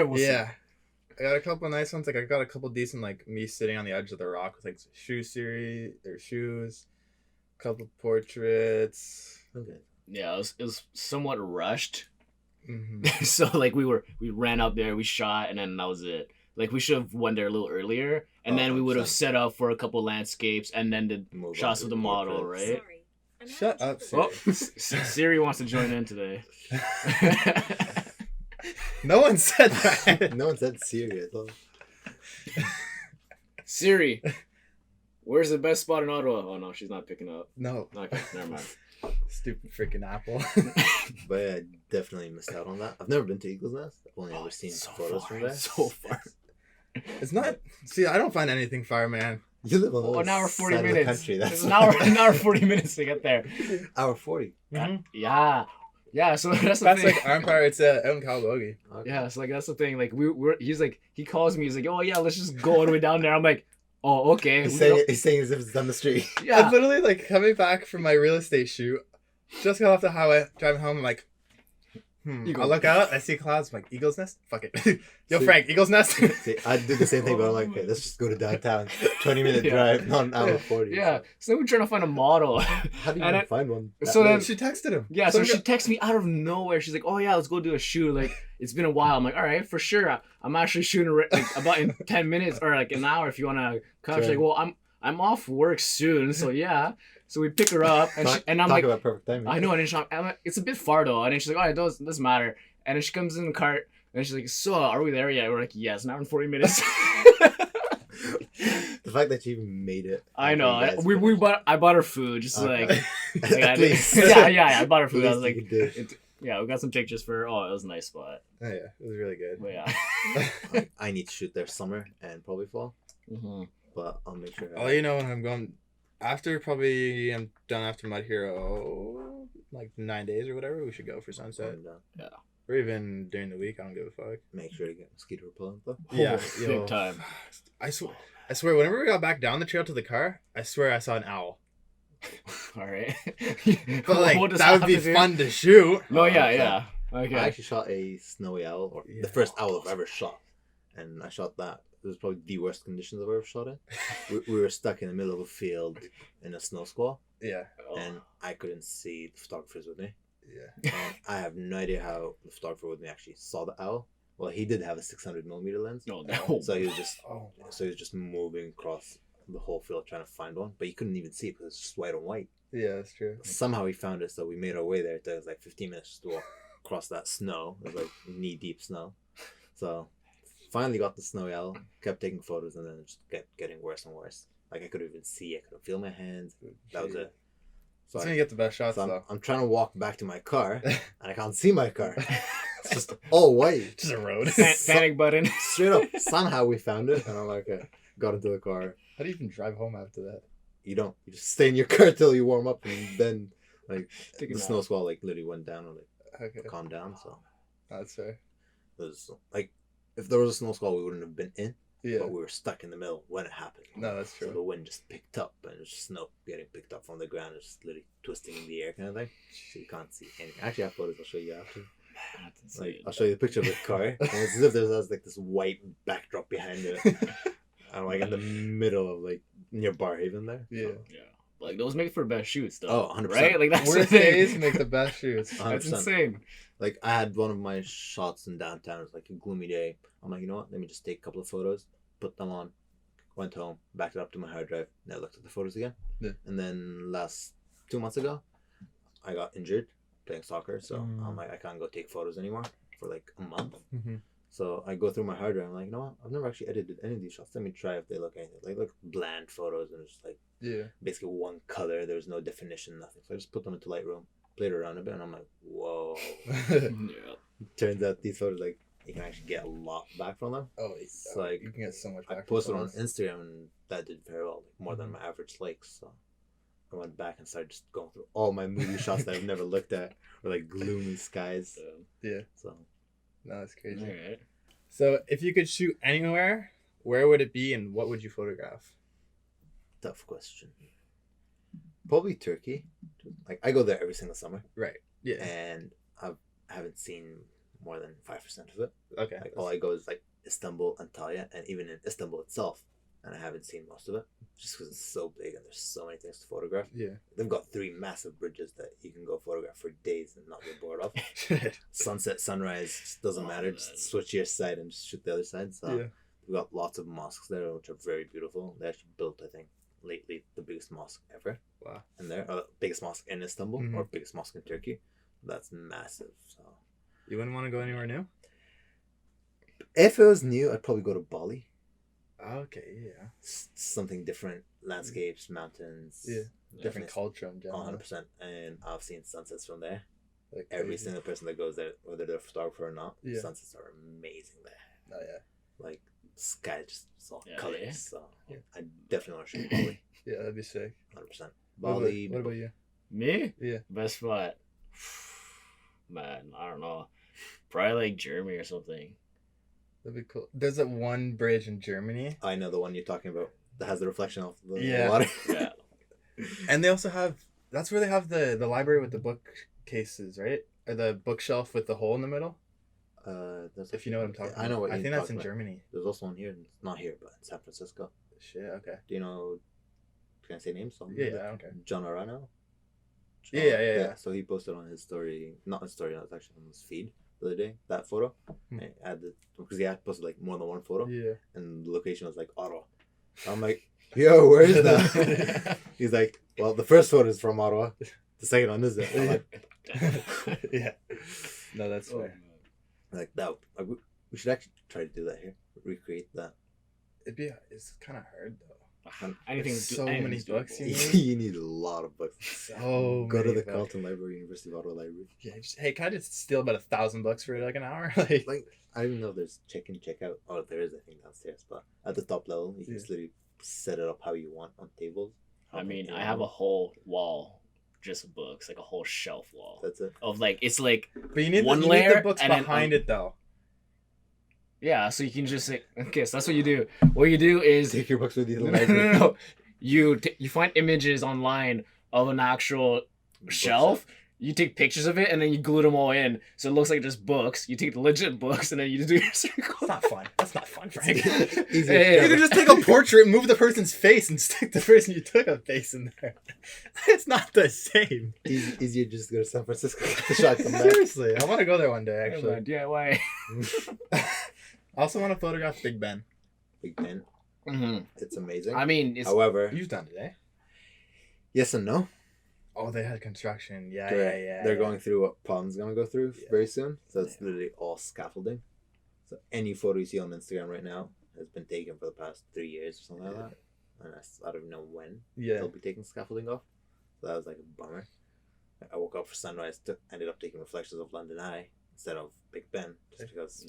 [SPEAKER 3] We'll see.
[SPEAKER 1] Yeah. I got a couple nice ones. Like I got a couple decent, like me sitting on the edge of the rock with like shoes, couple portraits.
[SPEAKER 2] Okay.
[SPEAKER 3] Yeah, it was somewhat rushed.
[SPEAKER 1] Mm-hmm.
[SPEAKER 3] So like we ran up there, we shot, and then that was it. Like we should have went there a little earlier, and then we would have
[SPEAKER 2] 100%.
[SPEAKER 3] set up for a couple landscapes, and then did
[SPEAKER 2] Move on
[SPEAKER 3] shots
[SPEAKER 2] to
[SPEAKER 3] of the model,
[SPEAKER 2] portraits.
[SPEAKER 3] right?
[SPEAKER 4] Sorry. I'm
[SPEAKER 1] Shut
[SPEAKER 4] having
[SPEAKER 1] up,
[SPEAKER 4] trouble.
[SPEAKER 1] Siri.
[SPEAKER 3] Oh, Siri wants to join in today.
[SPEAKER 1] No one said that.
[SPEAKER 2] No one said serious.
[SPEAKER 3] Siri, where's the best spot in Ottawa? Oh no, she's not picking up.
[SPEAKER 1] No.
[SPEAKER 3] Okay, never mind.
[SPEAKER 1] Stupid freaking Apple.
[SPEAKER 2] But yeah, I definitely missed out on that. I've never been to Eagle's Nest. I've only ever seen
[SPEAKER 3] so
[SPEAKER 2] photos
[SPEAKER 3] far,
[SPEAKER 2] from there.
[SPEAKER 3] so far.
[SPEAKER 1] It's not. See, I don't find anything far, man.
[SPEAKER 2] You live on the
[SPEAKER 3] Oh, an hour 40
[SPEAKER 2] side of the
[SPEAKER 3] minutes.
[SPEAKER 2] country. That's
[SPEAKER 3] It's an hour 40 minutes to get there.
[SPEAKER 2] hour 40.
[SPEAKER 1] Mhm.
[SPEAKER 3] Yeah. So that's the
[SPEAKER 1] That's
[SPEAKER 3] thing.
[SPEAKER 1] like Empire. It's out in Calabogie.
[SPEAKER 2] Okay.
[SPEAKER 3] Yeah, so like that's the thing. Like he's like he calls me. He's like, oh yeah, let's just go all the way down there. I'm like, oh okay.
[SPEAKER 2] He's saying as if it's down the street.
[SPEAKER 1] I'm
[SPEAKER 3] Yeah.
[SPEAKER 1] literally like coming back from my real estate shoot. Just got off the highway, driving home. I'm like,
[SPEAKER 3] Eagle.
[SPEAKER 1] I look out, I see clouds. I'm like, Eagle's Nest? Fuck it. Yo,
[SPEAKER 2] See-
[SPEAKER 1] Frank, Eagle's Nest?
[SPEAKER 2] See, I do the same thing, but I'm like, okay, let's just go to downtown. 20-minute drive, not an hour 40.
[SPEAKER 3] Yeah. So then we're trying to find a model.
[SPEAKER 2] How do you
[SPEAKER 3] And
[SPEAKER 2] even find one?
[SPEAKER 3] so then-
[SPEAKER 1] She texted him.
[SPEAKER 3] Yeah, so she texts me out of nowhere. She's like, "Oh yeah, let's go do a shoot. Like, it's been a while." I'm like, "All right, for sure. I'm actually shooting like about in 10 minutes or like an hour if you wanna come." She's like, "Well, I'm off work soon, so yeah." So we pick her up, and I'm
[SPEAKER 2] talk
[SPEAKER 3] like,
[SPEAKER 2] about perfect timing.
[SPEAKER 3] "I know." And then I'm like, "It's a bit far though." And then she's like, "Oh, it doesn't matter." And then she comes in the cart, and she's like, "So, are we there yet?" We're like, "Yes, an hour and 40 minutes."
[SPEAKER 2] The fact that you even made it.
[SPEAKER 3] I know. I bought her food just like,
[SPEAKER 2] At least.
[SPEAKER 3] yeah. I bought her food. I
[SPEAKER 2] At
[SPEAKER 3] was
[SPEAKER 2] least
[SPEAKER 3] like,
[SPEAKER 2] you did.
[SPEAKER 3] yeah, we got some pictures for her. Oh, it was a nice spot.
[SPEAKER 1] Oh, yeah. It was really good.
[SPEAKER 3] But yeah.
[SPEAKER 2] I need to shoot there summer and probably fall,
[SPEAKER 3] Mm-hmm.
[SPEAKER 2] but I'll make sure.
[SPEAKER 1] I'll let you know when I'm going. I'm done after Mud Hero, like 9 days or whatever. We should go for sunset.
[SPEAKER 2] I'm done.
[SPEAKER 1] Or even during the week. I don't give a fuck.
[SPEAKER 2] Make sure to get mosquito repellent though.
[SPEAKER 1] Yeah,
[SPEAKER 3] Big time.
[SPEAKER 1] I swear, whenever we got back down the trail to the car, I swear I saw an owl.
[SPEAKER 3] All right.
[SPEAKER 1] But like,
[SPEAKER 3] What does
[SPEAKER 1] that would
[SPEAKER 3] have
[SPEAKER 1] be
[SPEAKER 3] to do?
[SPEAKER 1] fun to shoot.
[SPEAKER 3] No, yeah. Okay.
[SPEAKER 2] I actually shot a snowy owl, or
[SPEAKER 1] Yeah.
[SPEAKER 2] the first owl I've ever shot, and I shot that. It was probably the worst conditions I've ever shot in. we were stuck in the middle of a field in a snow squall,
[SPEAKER 1] Yeah,
[SPEAKER 2] and I couldn't see the photographers with me.
[SPEAKER 1] yeah.
[SPEAKER 2] And I have no idea how the photographer with me actually saw the owl. Well, he did have a 600mm lens,
[SPEAKER 3] No.
[SPEAKER 2] so he was just
[SPEAKER 1] Oh,
[SPEAKER 2] moving across the whole field trying to find one, but you couldn't even see it because it's just white and white.
[SPEAKER 1] yeah, that's true.
[SPEAKER 2] Somehow he found it, so we made our way there. It took us like 15 minutes to walk across that snow. It was like knee-deep snow. So finally got the snowy owl, kept taking photos, and then it just kept getting worse and worse. Like I couldn't even see, I couldn't feel my hands. That was it.
[SPEAKER 1] So you get the best shots
[SPEAKER 2] So
[SPEAKER 1] though.
[SPEAKER 2] I'm trying to walk back to my car, and I can't see my car. It's just all white.
[SPEAKER 1] Just a road.
[SPEAKER 3] Panic button.
[SPEAKER 2] Straight up. Somehow we found it, and I'm like, okay, got into the car.
[SPEAKER 1] How do you even drive home after that?
[SPEAKER 2] You don't. You just stay in your car till you warm up, and then like
[SPEAKER 3] Take a
[SPEAKER 2] the
[SPEAKER 3] nap.
[SPEAKER 2] snow squall like literally went down and like
[SPEAKER 1] Okay,
[SPEAKER 2] calmed down. So
[SPEAKER 1] that's fair.
[SPEAKER 2] it was like if there was a snow squall, we wouldn't have been in,
[SPEAKER 1] Yeah,
[SPEAKER 2] but we were stuck in the middle when it happened.
[SPEAKER 1] no, that's
[SPEAKER 2] So
[SPEAKER 1] true.
[SPEAKER 2] the wind just picked up, and it's just snow getting picked up from the ground, and just literally twisting in the air, kind of thing. So you can't see anything. Actually, I have photos. I'll show you after. Like I'll show you the picture of the car, and it's as if there's like this white backdrop behind it. I'm like in the middle of like near Barhaven there.
[SPEAKER 1] Yeah.
[SPEAKER 3] Yeah. Like those make for best shoots though.
[SPEAKER 2] Oh, 100%.
[SPEAKER 3] Right? Like that's the
[SPEAKER 1] Worst
[SPEAKER 3] thing.
[SPEAKER 1] days make the best shoots.
[SPEAKER 2] 100%.
[SPEAKER 3] That's insane.
[SPEAKER 2] Like I had one of my shots in downtown. It was like a gloomy day. I'm like, you know what? Let me just take a couple of photos, put them on, went home, backed it up to my hard drive. Now looked at the photos again.
[SPEAKER 1] Yeah.
[SPEAKER 2] And then 2 months ago, I got injured playing soccer, so I'm like, I can't go take photos anymore for like a month.
[SPEAKER 1] Mm-hmm.
[SPEAKER 2] So I go through my hard drive. I'm like, you know what? I've never actually edited any of these shots. Let me try if they look anything. Like look bland photos and just like
[SPEAKER 1] Yeah.
[SPEAKER 2] basically one color. There's no definition, nothing. So I just put them into Lightroom, played around a bit, and I'm like, whoa.
[SPEAKER 3] Yeah.
[SPEAKER 2] Turns out these photos, like, you can actually get a lot back from them.
[SPEAKER 1] Oh,
[SPEAKER 2] It's like,
[SPEAKER 1] you can get so much.
[SPEAKER 2] I
[SPEAKER 1] back from
[SPEAKER 2] posted on
[SPEAKER 1] photos.
[SPEAKER 2] Instagram, and that did very well, like more than my average likes. So I went back and started just going through all my movie shots that I've never looked at, or like gloomy skies.
[SPEAKER 1] Yeah.
[SPEAKER 2] So
[SPEAKER 1] No, that's crazy.
[SPEAKER 3] Alright.
[SPEAKER 1] So, if you could shoot anywhere, where would it be, and what would you photograph?
[SPEAKER 2] tough question. Probably Turkey. Like I go there every single summer,
[SPEAKER 1] Right. Yeah.
[SPEAKER 2] and I haven't seen more than 5% of it.
[SPEAKER 1] Okay.
[SPEAKER 2] Like all I go is like Istanbul, Antalya, and even in Istanbul itself, and I haven't seen most of it just because it's so big and there's so many things to photograph.
[SPEAKER 1] Yeah.
[SPEAKER 2] They've got 3 massive bridges that you can go photograph for days and not get bored of. Sunset, sunrise, just doesn't matter.
[SPEAKER 3] Man.
[SPEAKER 2] Just switch your side and just shoot the other side. So
[SPEAKER 1] Yeah.
[SPEAKER 2] we've got lots of mosques there, which are very beautiful. They actually built, I think, lately the biggest mosque ever.
[SPEAKER 1] Wow.
[SPEAKER 2] In there, biggest mosque in Istanbul
[SPEAKER 1] Mhm.
[SPEAKER 2] or biggest mosque in Turkey. That's massive. So
[SPEAKER 1] You wouldn't want to go anywhere new?
[SPEAKER 2] if it was new, I'd probably go to Bali.
[SPEAKER 1] Okay. Yeah.
[SPEAKER 2] Something different, landscapes, mountains.
[SPEAKER 1] Yeah. Different
[SPEAKER 2] Definitely.
[SPEAKER 1] culture in general.
[SPEAKER 2] 100%. And I've seen sunsets from there.
[SPEAKER 1] Like
[SPEAKER 2] Every
[SPEAKER 1] crazy.
[SPEAKER 2] single person that goes there, whether they're a photographer or not,
[SPEAKER 1] Yeah.
[SPEAKER 2] sunsets are amazing there.
[SPEAKER 1] Oh yeah.
[SPEAKER 2] Like sky just is all
[SPEAKER 3] Yeah,
[SPEAKER 2] colors.
[SPEAKER 3] yeah.
[SPEAKER 2] So
[SPEAKER 1] Yeah.
[SPEAKER 2] I definitely want to shoot Bali.
[SPEAKER 1] Yeah, that'd be sick.
[SPEAKER 2] 100%.
[SPEAKER 1] What about-
[SPEAKER 2] Bali.
[SPEAKER 1] What about you?
[SPEAKER 3] Me?
[SPEAKER 1] Yeah.
[SPEAKER 3] Best spot. Man, I don't know. Probably like Germany or something.
[SPEAKER 1] That'd be cool. There's that one bridge in Germany,
[SPEAKER 2] I know the one you're talking about that has the reflection of the
[SPEAKER 1] Yeah.
[SPEAKER 2] water.
[SPEAKER 3] Yeah.
[SPEAKER 1] and they also have. That's where they have the library with the bookcases, right? Or the bookshelf with the hole in the middle?
[SPEAKER 2] If
[SPEAKER 1] you know what I'm talking about.
[SPEAKER 2] I know what
[SPEAKER 1] I think that's in Germany.
[SPEAKER 2] There's also one here, not here, but in San Francisco.
[SPEAKER 1] Shit, okay.
[SPEAKER 2] Do you know, can I say names?
[SPEAKER 1] Yeah, I don't care.
[SPEAKER 2] John Arano?
[SPEAKER 1] Yeah.
[SPEAKER 2] So he posted on his story, not his story, it's actually on his feed the other day, that photo. Because he had posted like more than one photo.
[SPEAKER 1] Yeah. And
[SPEAKER 2] the location was like Ottawa. I'm like, yo, where is that? He's like, well, the first photo is from Ottawa. The second one isn't. I'm like,
[SPEAKER 1] yeah. No, that's fair.
[SPEAKER 2] Like that. We should actually try to do that here. Recreate that.
[SPEAKER 1] It's kind of hard though.
[SPEAKER 3] So
[SPEAKER 1] many books.
[SPEAKER 2] You need a lot of books.
[SPEAKER 1] Go
[SPEAKER 2] to the Carleton Library, University of Ottawa Library.
[SPEAKER 1] Yeah. Hey, can I just steal about 1,000 books for like an hour? like
[SPEAKER 2] I don't even know if there's check in, check out. Oh, there is, I think, downstairs. But at the top level, you can just literally set it up how you want on tables.
[SPEAKER 3] I mean, I have a whole wall just of books, like a whole shelf wall.
[SPEAKER 2] That's it.
[SPEAKER 3] Of like, it's like,
[SPEAKER 1] but you need
[SPEAKER 3] one
[SPEAKER 1] you
[SPEAKER 3] layer
[SPEAKER 1] need the books
[SPEAKER 3] and
[SPEAKER 1] behind it though.
[SPEAKER 3] Yeah, so you can just say, okay, so that's what you do. What you do is
[SPEAKER 2] take your books with you to the library.
[SPEAKER 3] No. You find images online of an actual shelf. You take pictures of it and then you glue them all in, so it looks like just books. You take the legit books and then you do your circle.
[SPEAKER 1] It's not fun. That's not fun, Frank.
[SPEAKER 2] You
[SPEAKER 1] can just take a portrait, move the person's face, and stick the person you took a face in there. It's not the same.
[SPEAKER 2] Easier just to go to San Francisco.
[SPEAKER 1] Seriously, I want to go there one day. Actually,
[SPEAKER 3] DIY.
[SPEAKER 1] I also want to photograph Big Ben.
[SPEAKER 2] Big Ben.
[SPEAKER 3] Mm-hmm.
[SPEAKER 2] It's amazing.
[SPEAKER 3] I mean,
[SPEAKER 2] however,
[SPEAKER 1] you've done it, eh?
[SPEAKER 2] Yes and no.
[SPEAKER 1] Oh, they had construction. Yeah.
[SPEAKER 2] They're going through what Palm's going to go through very soon. So it's literally all scaffolding. So any photo you see on Instagram right now has been taken for the past 3 years or something like that. And I don't know when they'll be taking scaffolding off. So that was like a bummer. I woke up for sunrise, ended up taking reflections of London Eye instead of Big Ben, just because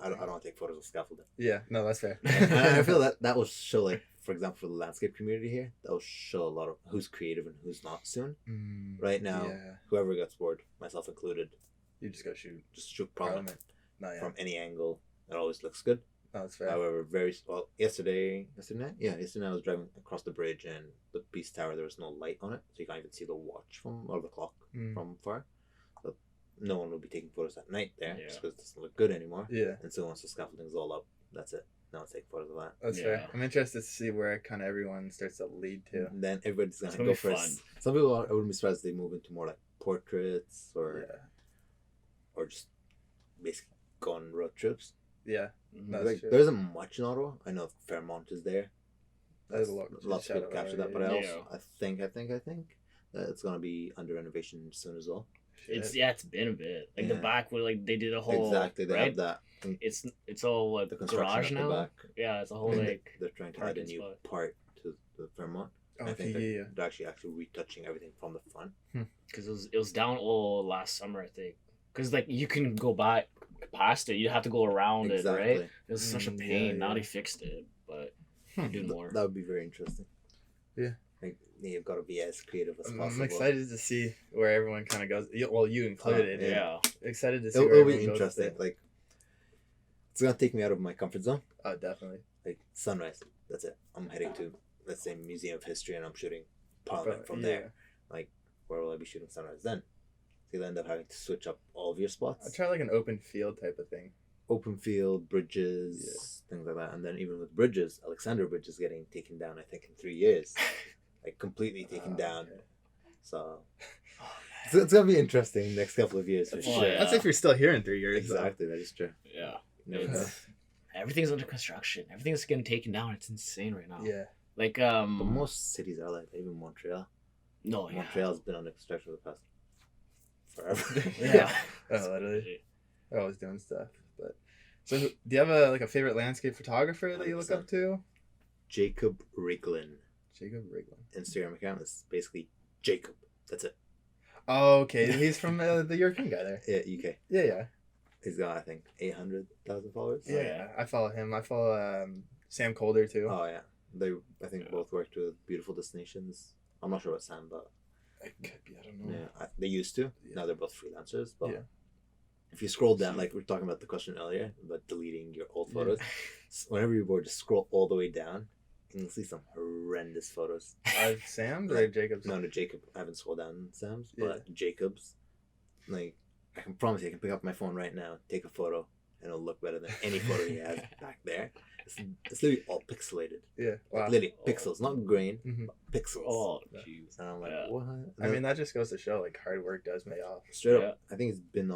[SPEAKER 2] I don't want to take photos of scaffolding.
[SPEAKER 1] Yeah, no, that's fair.
[SPEAKER 2] And I feel that will show, like, for example, for the landscape community here, that will show a lot of who's creative and who's not soon. Right now, whoever gets bored, myself included,
[SPEAKER 1] you just go shoot.
[SPEAKER 2] Just shoot Parliament. From any angle. It always looks good.
[SPEAKER 1] No, that's fair.
[SPEAKER 2] However, yesterday I was driving across the bridge and the Peace Tower, there was no light on it, so you can't even see the watch or the clock from far. So no one will be taking photos at night there, just because it doesn't look good anymore. Yeah. And so once the scaffolding's all up, that's it. Now let's take photos of that.
[SPEAKER 1] That's fair. I'm interested to see where kind of everyone starts to lead to.
[SPEAKER 2] And then everybody's gonna go for some people. I wouldn't be surprised if they move into more like portraits or just basically go on road trips. Yeah. Like, there isn't much in Ottawa. I know Fairmont is there. There's a lot of people capture that, but I think that it's gonna be under renovation soon as well.
[SPEAKER 3] It's been a bit. Like the back where like they did a whole
[SPEAKER 2] they have that.
[SPEAKER 3] It's all like the garage now. Back. Yeah, it's a whole like
[SPEAKER 2] they're trying to add a new part to the Fairmont. I think they're actually retouching everything from the front.
[SPEAKER 3] Because it was down all last summer, I think. Because like you can go back past it, you have to go around it, right? It was such a pain. Now they fixed it, but do more.
[SPEAKER 2] That would be very interesting. Yeah. Like, you've got to be as creative as possible.
[SPEAKER 1] I'm excited to see where everyone kind of goes. Well, you included. Excited to see
[SPEAKER 2] where everyone goes. It'll be interesting. Like, it's going to take me out of my comfort zone.
[SPEAKER 1] Oh, definitely.
[SPEAKER 2] Like, sunrise. That's it. I'm heading to, let's say, Museum of History, and I'm shooting Parliament from there. Like, where will I be shooting sunrise then? So you'll end up having to switch up all of your spots.
[SPEAKER 1] I'll try like an open field type of thing.
[SPEAKER 2] Open field, bridges, things like that. And then even with bridges, Alexander Bridge is getting taken down, I think, in 3 years. Like, completely taken down. Okay. So it's going to be interesting next couple of years for sure.
[SPEAKER 1] That's if you're still here in 3 years.
[SPEAKER 2] Exactly, that is true.
[SPEAKER 3] Yeah. Everything's under construction. Everything's getting taken down. It's insane right now.
[SPEAKER 1] Yeah.
[SPEAKER 3] Like,
[SPEAKER 2] but most cities are like that, even Montreal.
[SPEAKER 3] No,
[SPEAKER 2] Montreal's been under construction for the past forever.
[SPEAKER 1] Literally. They're always doing stuff. But so, do you have a favorite landscape photographer that you look up to?
[SPEAKER 2] Jacob Riglin.
[SPEAKER 1] Instagram
[SPEAKER 2] account is basically Jacob. That's it.
[SPEAKER 1] Oh, okay. He's from the European guy there.
[SPEAKER 2] Yeah, UK.
[SPEAKER 1] Yeah.
[SPEAKER 2] He's got, I think, 800,000 followers.
[SPEAKER 1] Yeah, I follow him. I follow Sam Calder too.
[SPEAKER 2] Oh yeah, they both worked with Beautiful Destinations. I'm not sure about Sam, but
[SPEAKER 1] it could be. I don't know.
[SPEAKER 2] Yeah, they used to. Yeah. Now they're both freelancers. But if you scroll down, like we were talking about the question earlier about deleting your old photos, whenever you're bored, just scroll all the way down. You can see some horrendous photos.
[SPEAKER 1] Sam's or Jacob's?
[SPEAKER 2] No, Jacob. I haven't scrolled down Sam's, but Jacob's. Like, I can promise you, I can pick up my phone right now, take a photo, and it'll look better than any photo he has back there. It's literally all pixelated.
[SPEAKER 1] Yeah. Wow.
[SPEAKER 2] Like, literally pixels, not grain, but pixels.
[SPEAKER 3] Oh, jeez.
[SPEAKER 2] And I'm like,
[SPEAKER 3] Yeah.
[SPEAKER 2] what?
[SPEAKER 1] I mean, that just goes to show like hard work does pay off.
[SPEAKER 2] Straight up. I think it's been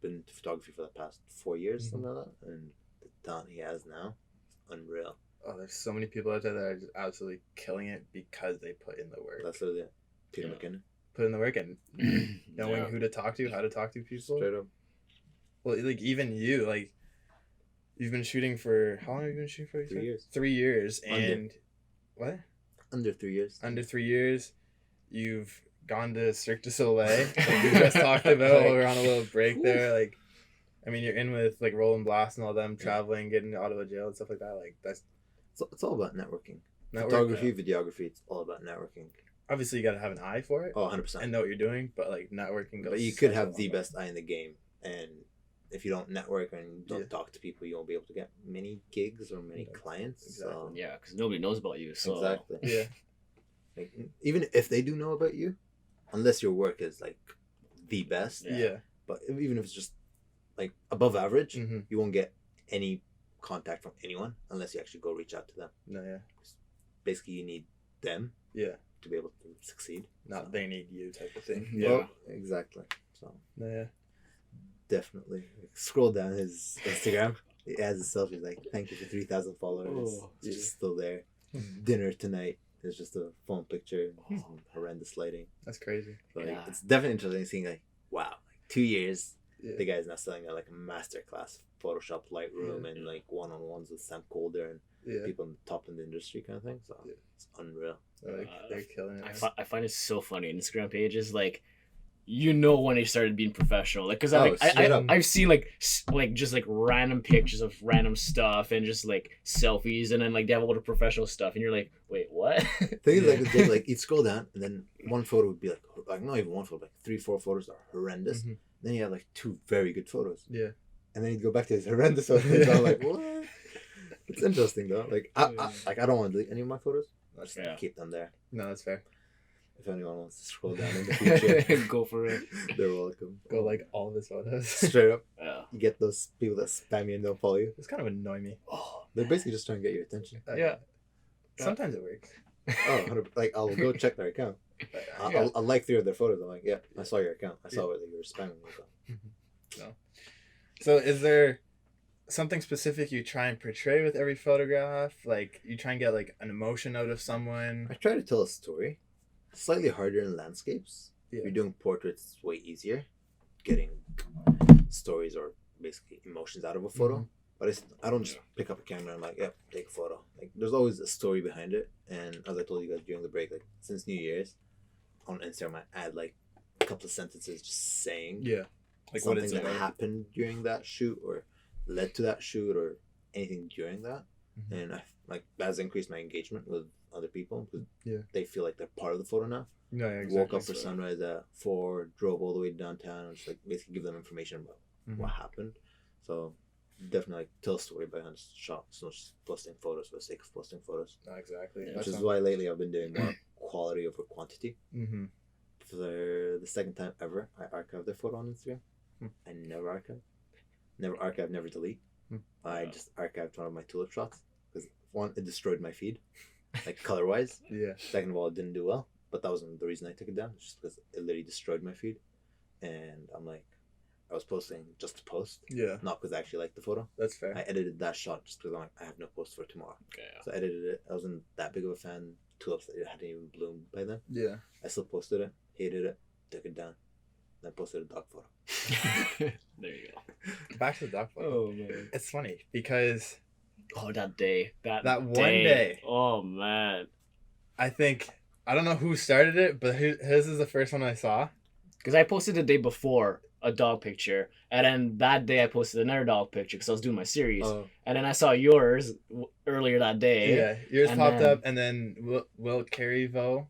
[SPEAKER 2] into photography for the past 4 years, something like that. And the talent he has now, it's unreal.
[SPEAKER 1] Oh, there's so many people out there that are just absolutely killing it because they put in the work.
[SPEAKER 2] That's literally it. Peter McKinnon.
[SPEAKER 1] Put in the work and knowing who to talk to, how to talk to people.
[SPEAKER 2] Straight up.
[SPEAKER 1] Well, like even you, like you've been shooting for how long have you been shooting for?
[SPEAKER 2] 3 years.
[SPEAKER 1] 3 years, and what?
[SPEAKER 2] Under 3 years.
[SPEAKER 1] Under 3 years, you've gone to Cirque du Soleil. Like we just talked about. We're on a little break there. Like, I mean, you're in with like Roland Blast and all them, traveling, getting out of jail and stuff like that. Like that's.
[SPEAKER 2] It's all about networking. Photography, videography, it's all about networking.
[SPEAKER 1] Obviously, you got to have an eye for it.
[SPEAKER 2] Oh, 100%.
[SPEAKER 1] And know what you're doing, but like networking goes.
[SPEAKER 2] But you could have the best eye in the game, and if you don't network and don't talk to people, you won't be able to get many gigs or many clients.
[SPEAKER 1] Exactly.
[SPEAKER 2] So.
[SPEAKER 3] Yeah, because nobody knows about you. So.
[SPEAKER 2] Exactly.
[SPEAKER 1] Yeah.
[SPEAKER 2] Like, even if they do know about you, unless your work is like the best.
[SPEAKER 1] Yeah.
[SPEAKER 2] But even if it's just like above average,
[SPEAKER 1] Mm-hmm.
[SPEAKER 2] you won't get any contact from anyone unless you actually go reach out to them.
[SPEAKER 1] No, yeah.
[SPEAKER 2] Basically, you need them.
[SPEAKER 1] Yeah.
[SPEAKER 2] To be able to succeed.
[SPEAKER 1] Not they need you type of thing.
[SPEAKER 3] Yeah.
[SPEAKER 2] Oh, exactly. So.
[SPEAKER 1] No, yeah.
[SPEAKER 2] Definitely. Scroll down his Instagram. He has his selfie. Like, thank you for 3,000 followers. It's just still there. Dinner tonight. It's just a phone picture. Some horrendous lighting.
[SPEAKER 1] That's crazy.
[SPEAKER 2] But like, it's definitely interesting seeing like, wow, like 2 years.
[SPEAKER 1] Yeah.
[SPEAKER 2] The guy's now selling like a masterclass Photoshop, Lightroom, and like one-on-ones with Sam Calder and people on the top in the industry kind of thing. So it's unreal.
[SPEAKER 1] They're killing it.
[SPEAKER 3] I find it so funny. Instagram pages, like, you know when they started being professional, like, because I've seen like just like random pictures of random stuff and just like selfies, and then like they have a lot of professional stuff, and you're like, wait, what?
[SPEAKER 2] Things like you'd scroll down, and then one photo would be like not even one photo, like 3-4 photos are horrendous.
[SPEAKER 1] Mm-hmm.
[SPEAKER 2] Then you have like 2 very good photos.
[SPEAKER 1] Yeah.
[SPEAKER 2] And then you'd go back to his horrendous photos. I'm like, what? It's interesting though. Like I don't want to delete any of my photos. I just keep them there.
[SPEAKER 1] No, that's fair.
[SPEAKER 2] If anyone wants to scroll down in the future,
[SPEAKER 3] go for it.
[SPEAKER 2] They're welcome.
[SPEAKER 1] Go like all of his photos.
[SPEAKER 2] Straight up.
[SPEAKER 3] Yeah.
[SPEAKER 2] You get those people that spam you and don't follow you.
[SPEAKER 1] It's kind of annoy me.
[SPEAKER 2] Oh, they're basically just trying to get your attention.
[SPEAKER 3] Yeah.
[SPEAKER 1] Sometimes it works.
[SPEAKER 2] Oh, 100%. Like I'll go check their account. I'll like 3 of their photos. I'm like, yeah, I saw your account. I saw whether you were spamming me.
[SPEAKER 1] No. So is there something specific you try and portray with every photograph? Like you try and get like an emotion out of someone?
[SPEAKER 2] I try to tell a story. Slightly harder in landscapes.
[SPEAKER 1] Yeah.
[SPEAKER 2] If you're doing portraits, it's way easier. Getting stories or basically emotions out of a photo.
[SPEAKER 1] Mm-hmm.
[SPEAKER 2] But I don't just pick up a camera and like, yep, take a photo. Like there's always a story behind it. And as I told you guys during the break, like since New Year's, on Instagram I add like a couple of sentences just saying
[SPEAKER 1] like
[SPEAKER 2] something
[SPEAKER 1] what is
[SPEAKER 2] that happened during that shoot or led to that shoot or anything during that. Mm-hmm. And I like that has increased my engagement with other people because they feel like they're part of the photo now.
[SPEAKER 1] No, yeah, exactly.
[SPEAKER 2] Woke up for sunrise at 4, drove all the way downtown, and just like basically give them information about what happened. So definitely like tell a story behind the shot. It's not just posting photos for the sake of posting photos.
[SPEAKER 1] No, exactly.
[SPEAKER 2] Which is why lately I've been doing more quality over quantity.
[SPEAKER 1] Mm-hmm.
[SPEAKER 2] For the second time ever, I archived their photo on Instagram. I never archive, never delete. I just archived one of my tulip shots because one, it destroyed my feed, like color wise.
[SPEAKER 1] Yeah.
[SPEAKER 2] Second of all, it didn't do well, but that wasn't the reason I took it down. It's just because it literally destroyed my feed, and I'm like, I was posting just to post, not because I actually liked the photo.
[SPEAKER 1] That's fair.
[SPEAKER 2] I edited that shot just because I'm like, I have no post for tomorrow.
[SPEAKER 3] Okay,
[SPEAKER 2] So I edited it. I wasn't that big of a fan. Tulips that hadn't even bloomed by then.
[SPEAKER 1] Yeah.
[SPEAKER 2] I still posted it, hated it, took it down, then posted a dog photo.
[SPEAKER 3] There you go.
[SPEAKER 1] Back to the dog photo.
[SPEAKER 3] Oh man,
[SPEAKER 1] it's funny because
[SPEAKER 3] that day, that
[SPEAKER 1] one day.
[SPEAKER 3] Oh man,
[SPEAKER 1] I think I don't know who started it, but his is the first one I saw.
[SPEAKER 3] Because I posted the day before a dog picture, and then that day I posted another dog picture because I was doing my series, and then I saw yours earlier that day.
[SPEAKER 1] Yeah, yours popped up, and then Will Careyvo